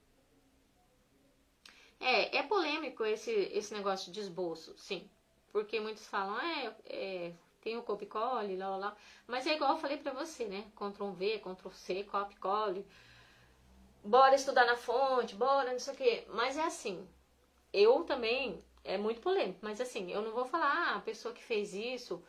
É polêmico esse negócio de esboço, sim. Porque muitos falam, tem o copy cole, lá. Mas é igual eu falei pra você, né? Ctrl+V, Ctrl+C, copy cole. Bora estudar na fonte, bora, não sei o quê. Mas é assim, eu também, é muito polêmico, mas assim, eu não vou falar, a pessoa que fez isso,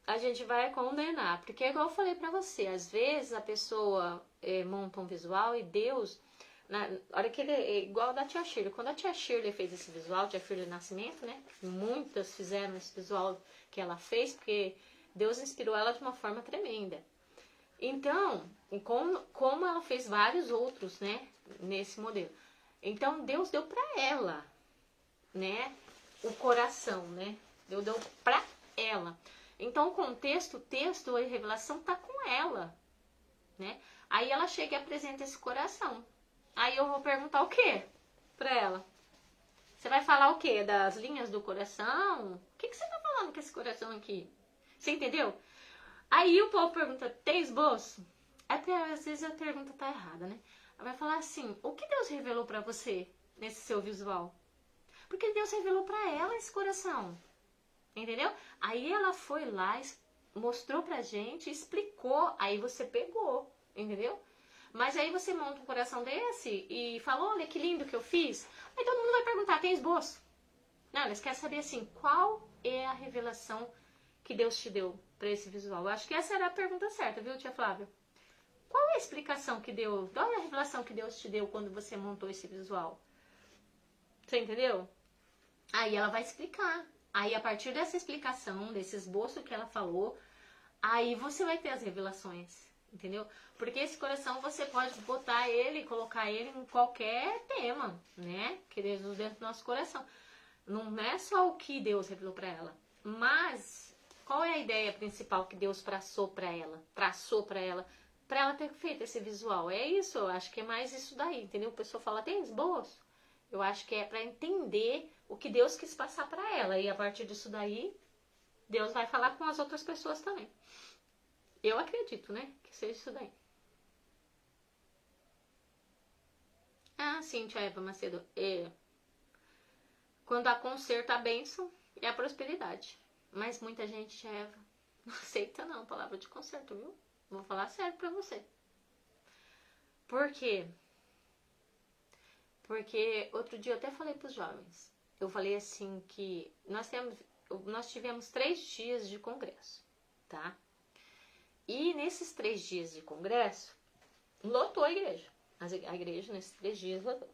a gente vai condenar. Porque é igual eu falei pra você, às vezes a pessoa monta um visual e Deus... Na hora que ele é igual da tia Shirley. Quando a tia Shirley fez esse visual, tia Shirley Nascimento, né? Muitas fizeram esse visual que ela fez, porque Deus inspirou ela de uma forma tremenda. Então, como ela fez vários outros, né? Nesse modelo. Então, Deus deu pra ela, né? O coração, né? Deus deu pra ela. Então, o contexto, o texto, a revelação tá com ela, né? Aí ela chega e apresenta esse coração. Aí eu vou perguntar o quê pra ela? Você vai falar o quê? Das linhas do coração? O que você tá falando com esse coração aqui? Você entendeu? Aí o povo pergunta, tem esboço? Até às vezes a pergunta tá errada, né? Ela vai falar assim, o que Deus revelou pra você nesse seu visual? Porque Deus revelou pra ela esse coração. Entendeu? Aí ela foi lá, mostrou pra gente, explicou, aí você pegou. entendeu? Mas aí você monta um coração desse e fala, olha que lindo que eu fiz. Aí todo mundo vai perguntar, tem esboço? Não, eles querem saber assim, qual é a revelação que Deus te deu para esse visual? Eu acho que essa era a pergunta certa, viu, tia Flávia? Qual é a explicação que deu, qual é a revelação que Deus te deu quando você montou esse visual? Você entendeu? Aí ela vai explicar. Aí a partir dessa explicação, desse esboço que ela falou, aí você vai ter as revelações, entendeu? Porque esse coração você pode botar ele, colocar ele em qualquer tema, né? Que Deus usa dentro do nosso coração. Não é só o que Deus revelou para ela, mas qual é a ideia principal que Deus traçou para ela, para ela ter feito esse visual? É isso, eu acho que é mais isso daí, entendeu? O pessoal fala, tem esboço? Eu acho que é para entender o que Deus quis passar para ela, e a partir disso daí, Deus vai falar com as outras pessoas também. Eu acredito, né, que seja isso daí. Ah, sim, tia Eva Macedo, quando há conserto, a bênção e a prosperidade. Mas muita gente, tia Eva, não aceita não a palavra de conserto, viu? Vou falar sério pra você. Por quê? Porque outro dia eu até falei pros jovens. Eu falei assim que nós tivemos 3 dias de congresso, tá? E nesses 3 dias de congresso, lotou a igreja. A igreja nesses 3 dias lotou.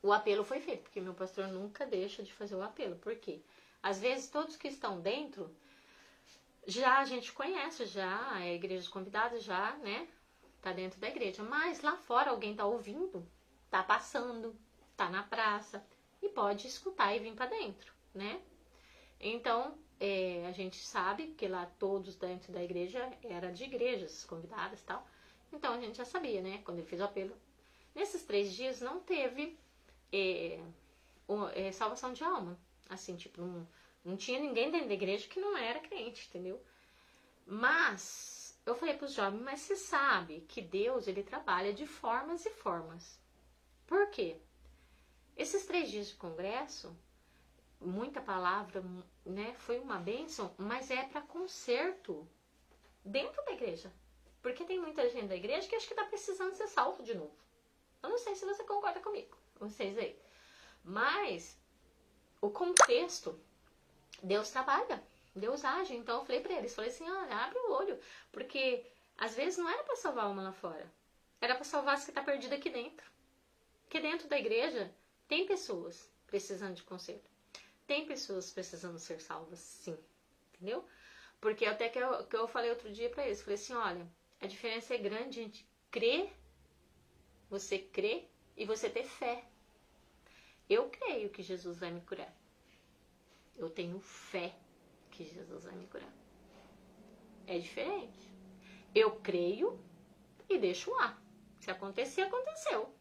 O apelo foi feito, porque meu pastor nunca deixa de fazer o apelo. Por quê? Às vezes todos que estão dentro, já a gente conhece, já é igreja convidada, já, né? Tá dentro da igreja. Mas lá fora alguém tá ouvindo, tá passando, tá na praça e pode escutar e vir para dentro, né? Então, a gente sabe que lá todos dentro da igreja era de igrejas convidadas e tal. Então a gente já sabia, né? Quando ele fez o apelo. Nesses 3 dias não teve salvação de alma. Assim, tipo, não tinha ninguém dentro da igreja que não era crente, entendeu? Mas eu falei pros jovens, mas você sabe que Deus, ele trabalha de formas e formas. Por quê? Esses 3 dias de congresso, muita palavra, né? Foi uma bênção, mas é para conserto dentro da igreja. Porque tem muita gente da igreja que acha que tá precisando ser salvo de novo. Eu não sei se você concorda comigo, vocês aí. Mas o contexto, Deus trabalha, Deus age. Então eu falei pra eles, falei assim, olha, abre o olho. Porque às vezes não era pra salvar uma lá fora. Era pra salvar as que tá perdida aqui dentro. Porque dentro da igreja tem pessoas precisando de conserto. Tem pessoas precisando ser salvas, sim. Entendeu? Porque até que eu falei outro dia pra eles, falei assim, olha, a diferença é grande entre crer, você crer e você ter fé. Eu creio que Jesus vai me curar. Eu tenho fé que Jesus vai me curar. É diferente. Eu creio e deixo lá. Se acontecer, aconteceu.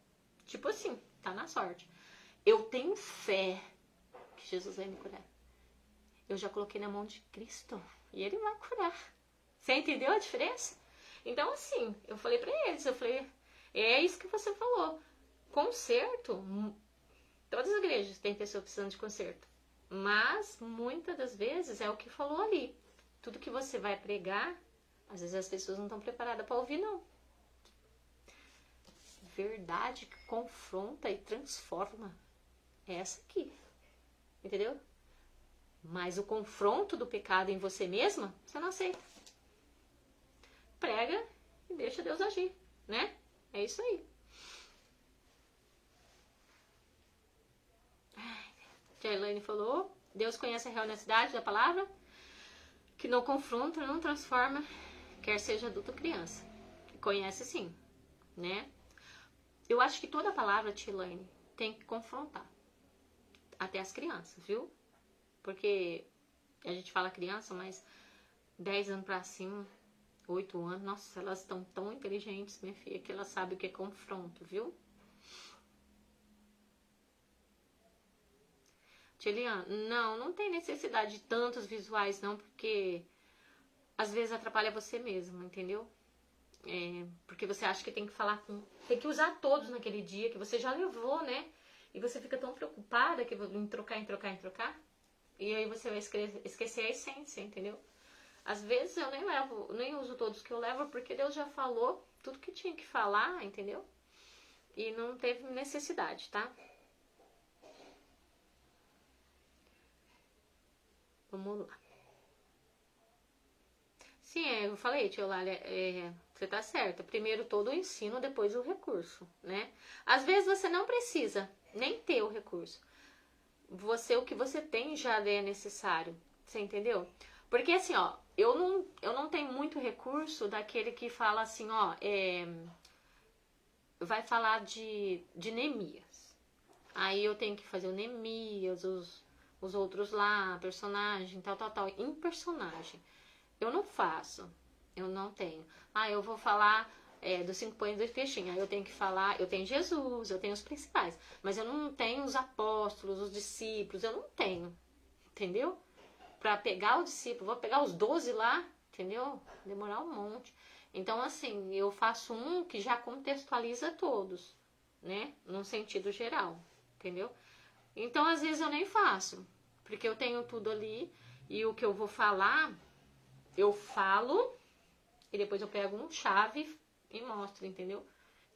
Tipo assim, tá na sorte. Eu tenho fé que Jesus vai me curar. Eu já coloquei na mão de Cristo e Ele vai curar. Você entendeu a diferença? Então assim, eu falei pra eles, eu falei, é isso que você falou. Conserto, todas as igrejas têm pessoa precisando de conserto. Mas, muitas das vezes, é o que falou ali. Tudo que você vai pregar, às vezes as pessoas não estão preparadas para ouvir, não. Verdade que confronta e transforma. É essa aqui. Entendeu? Mas o confronto do pecado em você mesma, você não aceita. Prega e deixa Deus agir, né? É isso aí. A Elaine falou, Deus conhece a real necessidade da palavra, que não confronta, não transforma, quer seja adulto ou criança. Conhece sim, né? Eu acho que toda palavra, tia Elaine, tem que confrontar. Até as crianças, viu? Porque a gente fala criança, mas 10 anos pra cima, 8 anos, nossa, elas estão tão inteligentes, minha filha, que elas sabem o que é confronto, viu? Eliana, não tem necessidade de tantos visuais não, porque às vezes atrapalha você mesmo, entendeu? Porque você acha que tem que falar tem que usar todos naquele dia, que você já levou, né? E você fica tão preocupada em trocar. E aí você vai esquecer a essência, entendeu? Às vezes eu nem uso todos que eu levo, porque Deus já falou tudo que tinha que falar, entendeu? E não teve necessidade, tá? Vamos lá. Sim, eu falei, tia Eulália, você tá certa. Primeiro todo o ensino, depois o recurso, né? Às vezes você não precisa nem ter o recurso. O que você tem já é necessário. Você entendeu? Porque assim, ó, eu não tenho muito recurso daquele que fala assim, ó, vai falar de Neemias. Aí eu tenho que fazer o Neemias, os outros lá, personagem, tal, em personagem. Eu não faço, eu não tenho. Eu vou falar dos 5 pães e 2 peixinhos. Aí eu tenho que falar, eu tenho Jesus, eu tenho os principais. Mas eu não tenho os apóstolos, os discípulos, eu não tenho. Entendeu? Pra pegar o discípulo, vou pegar os 12 lá, entendeu? Demorar um monte. Então, assim, eu faço um que já contextualiza todos, né? Num sentido geral, entendeu? Então, às vezes eu nem faço, porque eu tenho tudo ali e o que eu vou falar, eu falo e depois eu pego um chave e mostro, entendeu?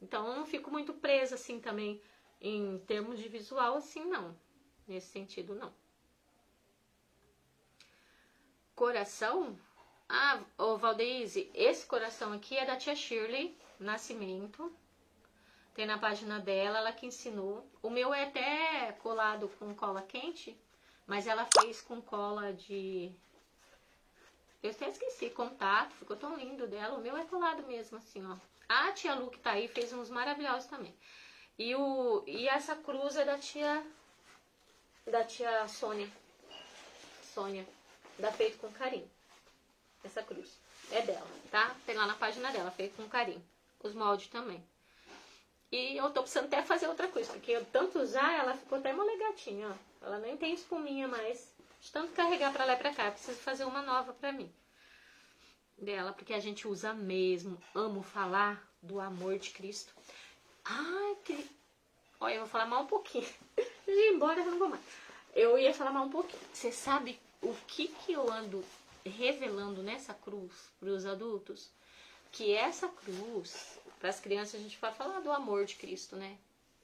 Então, eu não fico muito presa, assim, também, em termos de visual, assim, não. Nesse sentido, não. Coração? Ô Valdeise, esse coração aqui é da tia Shirley Nascimento. Tem na página dela, ela que ensinou. O meu é até colado com cola quente, mas ela fez com cola de... Eu até esqueci, contato, ficou tão lindo dela. O meu é colado mesmo, assim, ó. A tia Lu que tá aí fez uns maravilhosos também. E essa cruz é da tia Sônia. Dá feito com carinho. Essa cruz é dela, tá? Tem lá na página dela, feito com carinho. Os moldes também. E eu tô precisando até fazer outra coisa, porque eu tanto usar, ela ficou até molegatinha, ó. Ela nem tem espuminha mais. De tanto carregar pra lá e pra cá. Eu preciso fazer uma nova pra mim. Dela, porque a gente usa mesmo. Amo falar do amor de Cristo. Olha, eu vou falar mais um pouquinho. Eu ia embora, eu não vou mais. Eu ia falar mais um pouquinho. Você sabe o que eu ando revelando nessa cruz para os adultos? Que essa cruz, para as crianças a gente vai falar do amor de Cristo, né?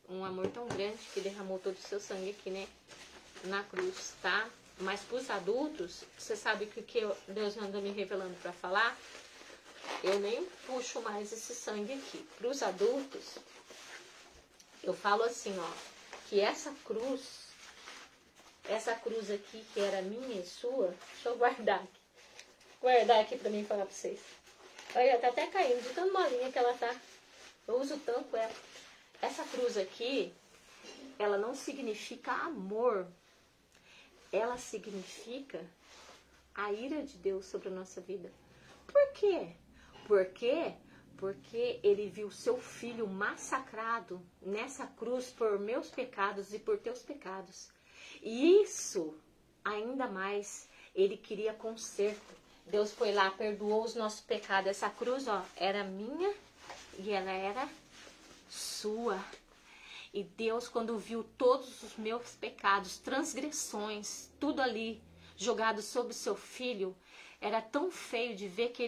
Um amor tão grande que derramou todo o seu sangue aqui, né? Na cruz, tá? Mas para os adultos, você sabe que o que Deus anda me revelando para falar? Eu nem puxo mais esse sangue aqui. Para os adultos, eu falo assim, ó, que essa cruz aqui, que era minha e sua, deixa eu guardar aqui pra mim falar pra vocês. Olha, tá até caindo de tão molinha que ela tá. Eu uso tanto ela. Essa cruz aqui, ela não significa amor. Ela significa a ira de Deus sobre a nossa vida. Por quê? Porque ele viu seu filho massacrado nessa cruz por meus pecados e por teus pecados. E isso, ainda mais, ele queria conserto. Deus foi lá, perdoou os nossos pecados. Essa cruz, ó, era minha e ela era sua. E Deus, quando viu todos os meus pecados, transgressões, tudo ali jogado sobre seu filho, era tão feio de ver que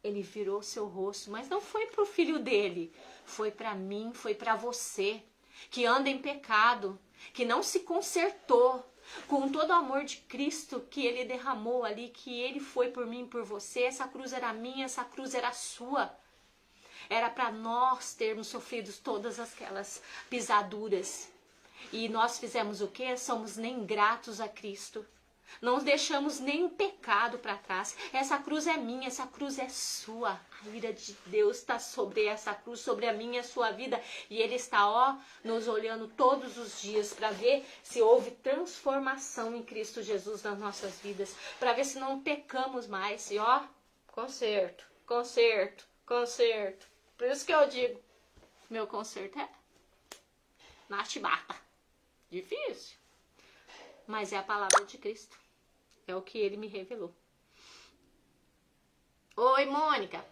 ele virou seu rosto. Mas não foi pro filho dele, foi para mim, foi para você, que anda em pecado, que não se consertou, com todo o amor de Cristo que ele derramou ali, que ele foi por mim e por você. Essa cruz era minha, essa cruz era sua. Era para nós termos sofrido todas aquelas pisaduras. E nós fizemos o quê? Somos nem gratos a Cristo. Não deixamos nenhum pecado para trás. Essa cruz é minha, essa cruz é sua. A ira de Deus está sobre essa cruz, sobre a minha e a sua vida. E Ele está, nos olhando todos os dias para ver se houve transformação em Cristo Jesus nas nossas vidas. Para ver se não pecamos mais. E conserto. Por isso que eu digo, meu conserto é na chibata. Difícil. Mas é a palavra de Cristo. É o que ele me revelou. Oi, Mônica.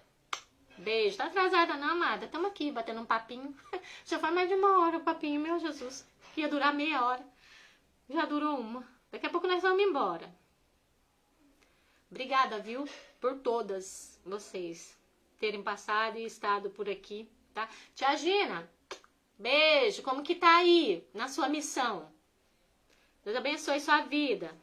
Beijo. Tá atrasada não, amada? Estamos aqui batendo um papinho. Já faz mais de 1 hora o papinho, meu Jesus. Ia durar meia hora. Já durou 1. Daqui a pouco nós vamos embora. Obrigada, viu? Por todas vocês terem passado e estado por aqui, tá? Tia Gina, beijo. Como que tá aí na sua missão? Deus abençoe sua vida.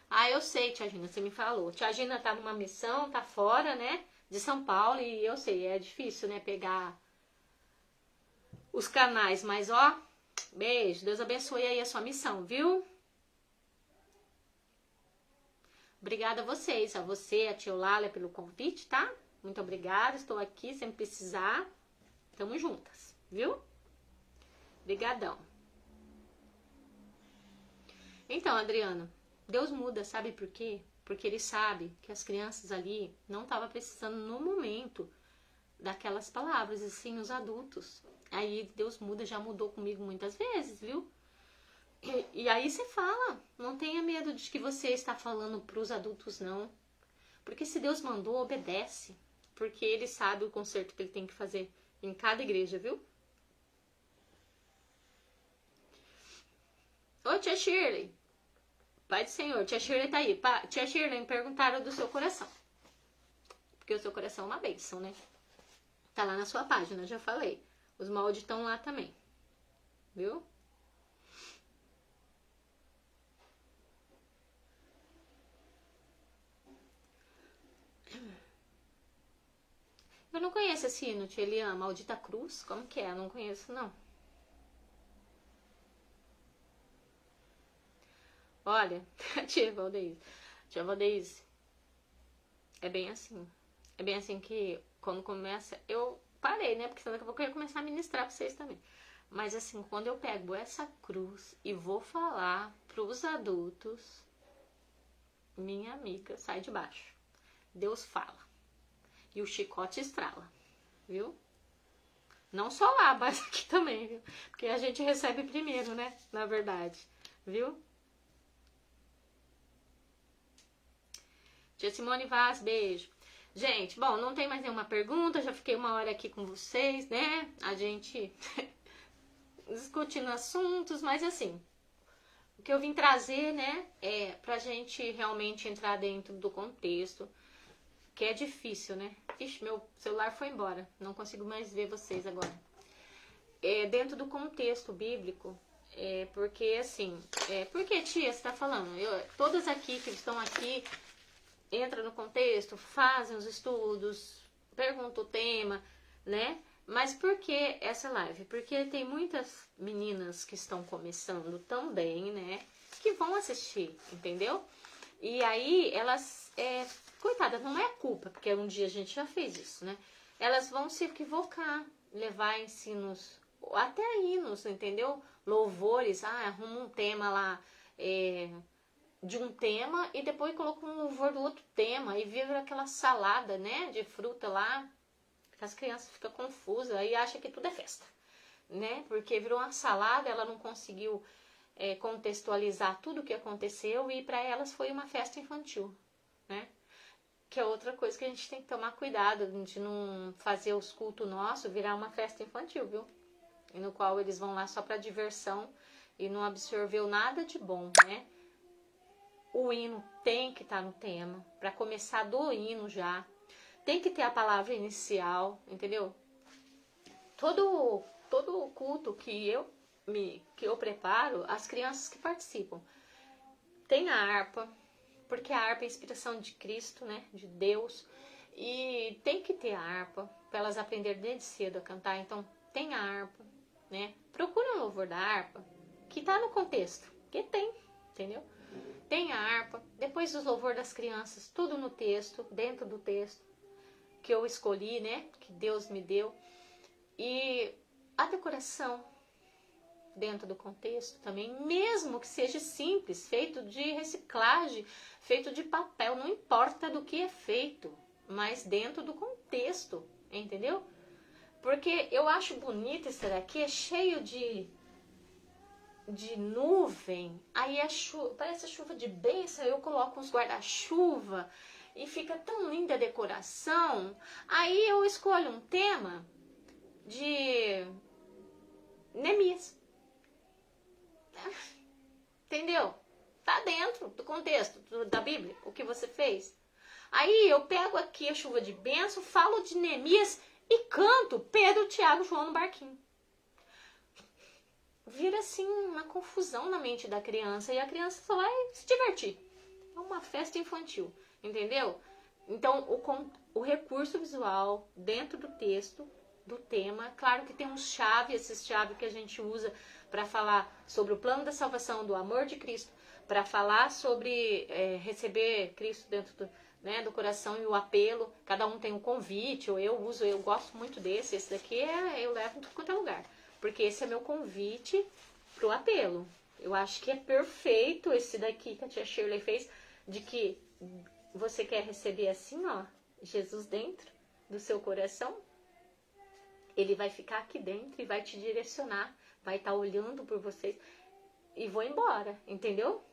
Ah, eu sei, Tia Gina, você me falou. Tia Gina tá numa missão, tá fora, né? De São Paulo, e eu sei, é difícil, né? Pegar os canais, mas ó, beijo. Deus abençoe aí a sua missão, viu? Obrigada a vocês, a você, a tia Eulália pelo convite, tá? Muito obrigada, estou aqui, sempre precisar. Tamo juntas, viu? Obrigadão. Então, Adriana, Deus muda, sabe por quê? Porque Ele sabe que as crianças ali não estavam precisando no momento daquelas palavras, e sim os adultos. Aí Deus muda, já mudou comigo muitas vezes, viu? E aí você fala, não tenha medo de que você está falando para os adultos, não. Porque se Deus mandou, obedece. Porque Ele sabe o conserto que Ele tem que fazer em cada igreja, viu? Ô, tia Shirley. Pai do Senhor, tia Shirley tá aí. Tia Shirley, me perguntaram do seu coração. Porque o seu coração é uma bênção, né? Tá lá na sua página, já falei. Os moldes estão lá também. Viu? Eu não conheço esse hino, tia Eliane, Maldita Cruz. Como que é? Eu não conheço, não. Olha, tia Valdeise, é bem assim. É bem assim que quando começa, eu parei, né? Porque senão daqui a pouco eu ia começar a ministrar pra vocês também. Mas assim, quando eu pego essa cruz e vou falar pros adultos, minha amiga sai de baixo. Deus fala. E o chicote estrala, viu? Não só lá, mas aqui também, viu? Porque a gente recebe primeiro, né? Na verdade, viu? Tia Simone Vaz, beijo. Gente, bom, não tem mais nenhuma pergunta, já fiquei uma hora aqui com vocês, né? A gente discutindo assuntos, mas assim, o que eu vim trazer, né, é pra gente realmente entrar dentro do contexto, que é difícil, né? Ixi, meu celular foi embora, não consigo mais ver vocês agora. É dentro do contexto bíblico, porque assim, porque tia, você tá falando, todas aqui que estão aqui, entra no contexto, fazem os estudos, perguntam o tema, né? Mas por que essa live? Porque tem muitas meninas que estão começando também, né? Que vão assistir, entendeu? E aí elas, coitadas, não é culpa, porque um dia a gente já fez isso, né? Elas vão se equivocar, levar ensinos, até hinos, entendeu? Louvores, arruma um tema lá, de um tema e depois coloca um louvor do outro tema e vira aquela salada, né, de fruta lá, que as crianças ficam confusas e acham que tudo é festa, né, porque virou uma salada, ela não conseguiu contextualizar tudo o que aconteceu e para elas foi uma festa infantil, né, que é outra coisa que a gente tem que tomar cuidado de não fazer os cultos nossos virar uma festa infantil, viu, e no qual eles vão lá só para diversão e não absorveu nada de bom, né. O hino tem que estar no tema, para começar do hino já. Tem que ter a palavra inicial, entendeu? Todo o culto que eu preparo, as crianças que participam. Tem a harpa, porque a harpa é a inspiração de Cristo, né? De Deus. E tem que ter a harpa, para elas aprenderem desde cedo a cantar. Então, tem a harpa, né? Procura um louvor da harpa, que tá no contexto. Que tem, entendeu? Tem a harpa, depois os louvor das crianças, tudo no texto, dentro do texto, que eu escolhi, né, que Deus me deu. E a decoração, dentro do contexto também, mesmo que seja simples, feito de reciclagem, feito de papel, não importa do que é feito, mas dentro do contexto, entendeu? Porque eu acho bonito esse daqui, é cheio de nuvem, aí parece a chuva de bênção, eu coloco uns guarda-chuva e fica tão linda a decoração. Aí eu escolho um tema de Neemias, entendeu? tá dentro do contexto da Bíblia, o que você fez. Aí eu pego aqui a chuva de bênção, falo de Neemias e canto Pedro, Tiago, João no barquinho. Vira assim uma confusão na mente da criança e a criança só vai se divertir. É uma festa infantil, entendeu? Então o recurso visual dentro do texto, do tema, claro que tem um chave, esses chaves que a gente usa para falar sobre o plano da salvação, do amor de Cristo, para falar sobre receber Cristo dentro do coração e o apelo. Cada um tem um convite, ou eu gosto muito desse. Esse daqui eu levo em tudo quanto é lugar, porque esse é meu convite pro apelo. Eu acho que é perfeito esse daqui que a tia Shirley fez, de que você quer receber assim, ó, Jesus dentro do seu coração. Ele vai ficar aqui dentro e vai te direcionar, vai estar olhando por vocês e vou embora, entendeu?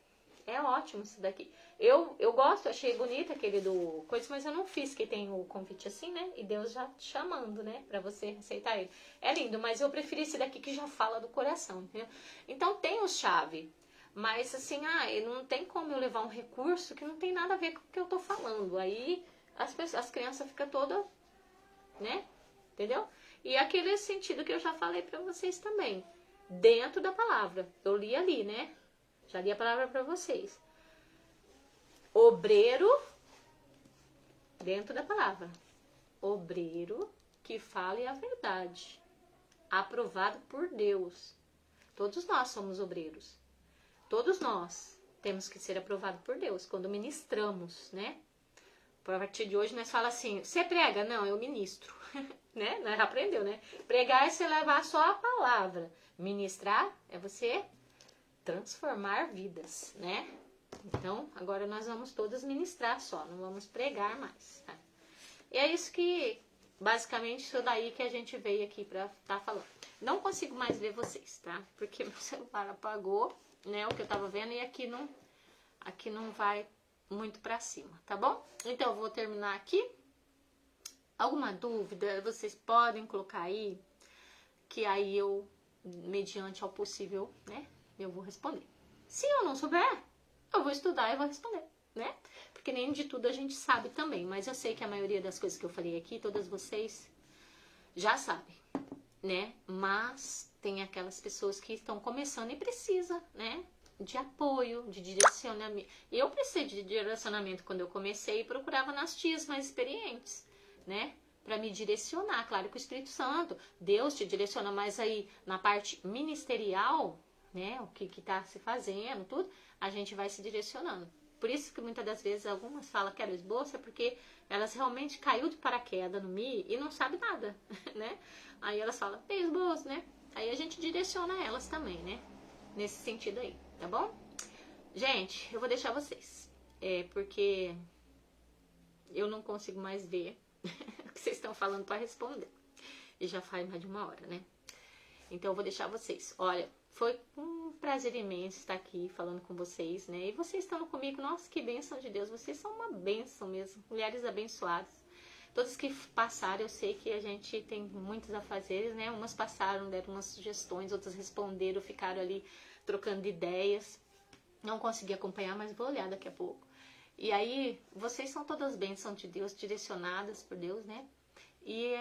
É ótimo isso daqui. Eu gosto, achei bonito aquele do coisa, mas eu não fiz, que tem o convite assim, né? E Deus já te chamando, né? Pra você aceitar ele. É lindo, mas eu preferi esse daqui que já fala do coração, entendeu? Então tem o chave, mas assim, não tem como eu levar um recurso que não tem nada a ver com o que eu tô falando. Aí as crianças ficam todas, né? Entendeu? E aquele sentido que eu já falei pra vocês também. Dentro da palavra. Eu li ali, né? Já li a palavra pra vocês. Obreiro, dentro da palavra. Obreiro que fale a verdade. Aprovado por Deus. Todos nós somos obreiros. Todos nós temos que ser aprovados por Deus quando ministramos, né? A partir de hoje nós falamos assim, você prega? Não, eu ministro. Né? Nós já aprendeu, né? Pregar é você levar só a palavra. Ministrar é você transformar vidas, né? Então, agora nós vamos todas ministrar só, não vamos pregar mais. Tá? E é isso que, basicamente, isso daí que a gente veio aqui pra estar falando. Não consigo mais ver vocês, tá? Porque meu celular apagou, né? O que eu tava vendo e aqui não vai muito pra cima, tá bom? Então, eu vou terminar aqui. Alguma dúvida, vocês podem colocar aí, que aí eu, mediante ao possível, né, eu vou responder. Se eu não souber, eu vou estudar e vou responder, né? Porque nem de tudo a gente sabe também, mas eu sei que a maioria das coisas que eu falei aqui, todas vocês já sabem, né? Mas tem aquelas pessoas que estão começando e precisa, né, de apoio, de direcionamento. Eu precisei de direcionamento quando eu comecei e procurava nas tias mais experientes, né? Para me direcionar, claro que o Espírito Santo, Deus te direciona, mas aí na parte ministerial, né? O que tá se fazendo, tudo, a gente vai se direcionando. Por isso que muitas das vezes algumas falam que era esboço, é porque elas realmente caiu de paraquedas no Mi e não sabe nada, né? Aí elas falam, tem esboço, né? Aí a gente direciona elas também, né? Nesse sentido aí, tá bom? Gente, eu vou deixar vocês, porque eu não consigo mais ver o que vocês estão falando para responder. E já faz mais de 1 hora, né? Então eu vou deixar vocês. Olha, foi um prazer imenso estar aqui falando com vocês, né? E vocês estando comigo, nossa, que bênção de Deus. Vocês são uma bênção mesmo, mulheres abençoadas. Todas que passaram, eu sei que a gente tem muitos afazeres, né? Umas passaram, deram umas sugestões, outras responderam, ficaram ali trocando ideias. Não consegui acompanhar, mas vou olhar daqui a pouco. E aí, vocês são todas bênçãos de Deus, direcionadas por Deus, né? E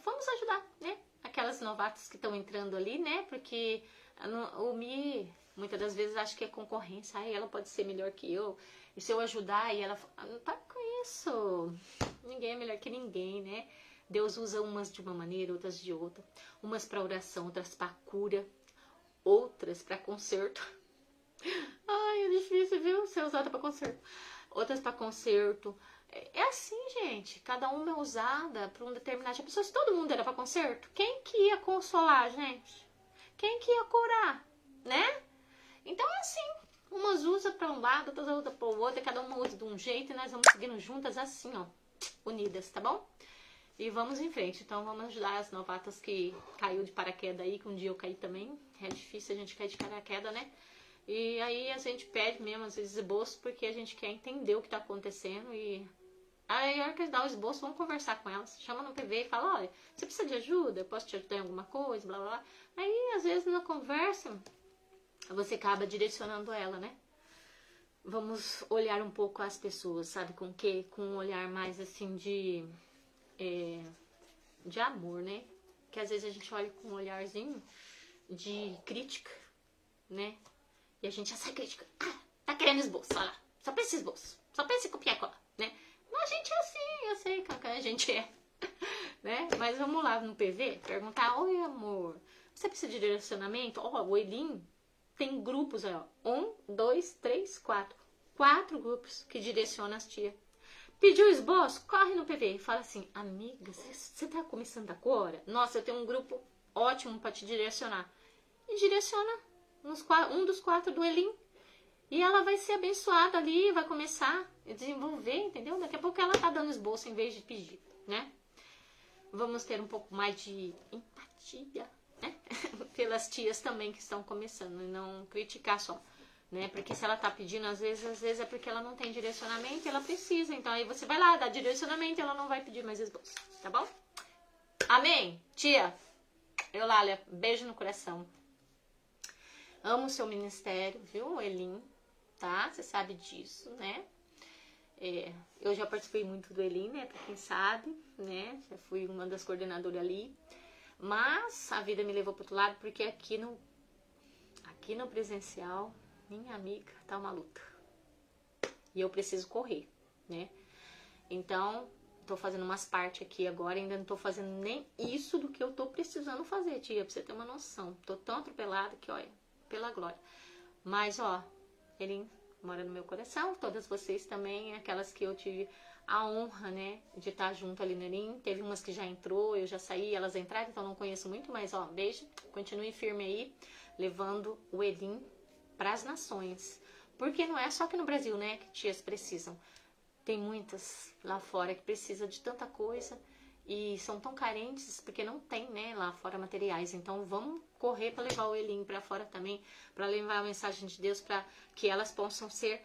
vamos ajudar, né? Aquelas novatas que estão entrando ali, né? Porque o Mi, muitas das vezes, acha que é concorrência. Aí ela pode ser melhor que eu. E se eu ajudar, e ela fala, não para com isso. Ninguém é melhor que ninguém, né? Deus usa umas de uma maneira, outras de outra. Umas para oração, outras para cura. Outras para conserto. Ai, é difícil, viu? Ser usada para conserto. Outras para conserto. É assim, gente. Cada uma é usada para um determinado tipo. Se todo mundo era para conserto, quem que ia consolar, gente? Quem que ia curar, né? Então é assim. Umas usam para um lado, outras usam para o outro. Cada uma usa de um jeito e nós vamos seguindo juntas assim, ó. Unidas, tá bom? E vamos em frente. Então vamos ajudar as novatas que caiu de paraquedas aí, que um dia eu caí também. É difícil a gente cair de paraquedas, né? E aí a gente pede mesmo, às vezes, esboço, porque a gente quer entender o que tá acontecendo. E aí, a hora que eles dão o esboço, vamos conversar com elas. Chama no PV e fala, olha, você precisa de ajuda? Eu posso te ajudar em alguma coisa? Blá, blá, blá. Aí, às vezes, na conversa, você acaba direcionando ela, né? vamos olhar um pouco as pessoas, sabe com quê? Com um olhar mais assim de amor, né? Que às vezes a gente olha com um olharzinho de crítica, né? E a gente já sai crítica. Ah, tá querendo esboço, olha lá. Só pensa em esboço. Só pensa em copiar e colar, né? Mas a gente é assim, eu sei que a gente é. Né? Mas vamos lá no PV perguntar: oi, amor, você precisa de direcionamento? Ó, o Elim tem grupos aí, ó. 1, 2, 3, 4. 4 grupos que direcionam as tia. Pediu esboço? Corre no PV e fala assim: amiga, você tá começando agora? Nossa, eu tenho um grupo ótimo para te direcionar. E direciona um dos 4 do Elim. E ela vai ser abençoada ali, vai começar a desenvolver, entendeu? Daqui a pouco ela tá dando esboço em vez de pedir, né? Vamos ter um pouco mais de empatia, né? Pelas tias também que estão começando, e não criticar só, né? Porque se ela tá pedindo, às vezes é porque ela não tem direcionamento e ela precisa. Então aí você vai lá, dá direcionamento e ela não vai pedir mais esboço, tá bom? Amém? Tia, Eulália, beijo no coração. Amo o seu ministério, viu, Elim? Tá? Você sabe disso, né? Eu já participei muito do Elim, né? Pra quem sabe, né? Já fui uma das coordenadoras ali. Mas a vida me levou pro outro lado, porque aqui no presencial, minha amiga, tá uma luta. E eu preciso correr, né? Então, tô fazendo umas partes aqui agora, ainda não tô fazendo nem isso do que eu tô precisando fazer, tia, pra você ter uma noção. Tô tão atropelada que, olha, pela glória. Mas, ó, ele mora no meu coração, todas vocês também, aquelas que eu tive a honra, né, de estar junto ali no Elim. Teve umas que já entrou, eu já saí, elas entraram, então não conheço muito, mas, ó, beijo, continue firme aí, levando o Elim pras nações. Porque não é só aqui no Brasil, né, que tias precisam. Tem muitas lá fora que precisam de tanta coisa e são tão carentes porque não tem, né, lá fora materiais. Então vamos correr para levar o Elim para fora também, para levar a mensagem de Deus, para que elas possam ser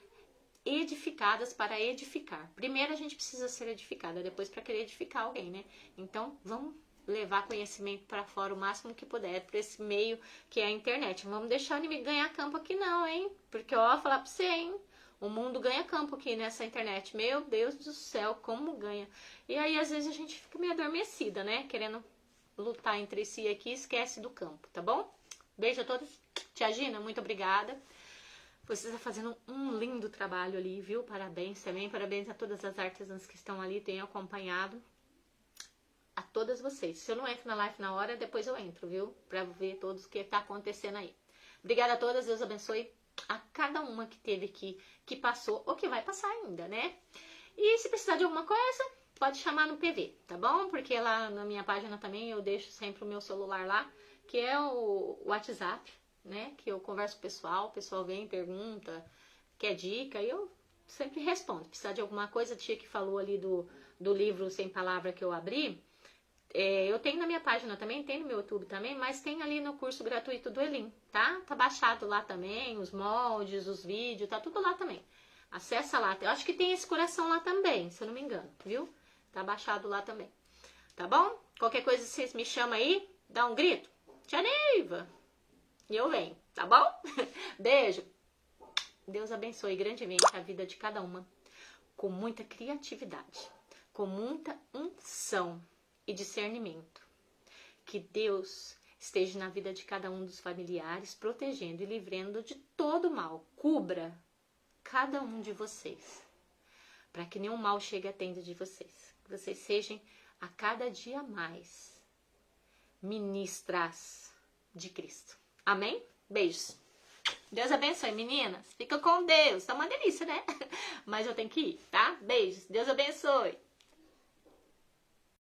edificadas para edificar. Primeiro a gente precisa ser edificada, depois para querer edificar alguém, né? Então vamos levar conhecimento para fora o máximo que puder, para esse meio que é a internet. Não vamos deixar o inimigo ganhar campo aqui não, hein? Porque ó, falar para você, hein? O mundo ganha campo aqui nessa internet. Meu Deus do céu, como ganha. E aí, às vezes, a gente fica meio adormecida, né? Querendo lutar entre si aqui e esquece do campo, tá bom? Beijo a todos. Tia Gina, muito obrigada. Você está fazendo um lindo trabalho ali, viu? Parabéns também. Parabéns a todas as artesãs que estão ali, tenho acompanhado. A todas vocês. Se eu não entro na live na hora, depois eu entro, viu? Pra ver todos o que tá acontecendo aí. Obrigada a todas, Deus abençoe a cada uma que teve aqui, que passou ou que vai passar ainda, né? E se precisar de alguma coisa, pode chamar no PV, tá bom? Porque lá na minha página também eu deixo sempre o meu celular lá, que é o WhatsApp, né? Que eu converso com o pessoal vem, pergunta, quer dica, e eu sempre respondo. Precisar de alguma coisa, a tia que falou ali do livro Sem Palavra que eu abri, eu tenho na minha página também, tem no meu YouTube também, mas tem ali no curso gratuito do Elim, tá? Tá baixado lá também, os moldes, os vídeos, tá tudo lá também. Acessa lá, eu acho que tem esse coração lá também, se eu não me engano, viu? Tá baixado lá também, tá bom? Qualquer coisa vocês me chamam aí, dá um grito, Tia Neiva, e eu venho, tá bom? Beijo. Deus abençoe grandemente a vida de cada uma, com muita criatividade, com muita unção e discernimento. Que Deus esteja na vida de cada um dos familiares, protegendo e livrando de todo mal. Cubra cada um de vocês, para que nenhum mal chegue à tenda de vocês. Que vocês sejam a cada dia mais ministras de Cristo. Amém? Beijos. Deus abençoe, meninas. Fica com Deus. Tá uma delícia, né? Mas eu tenho que ir, tá? Beijos. Deus abençoe.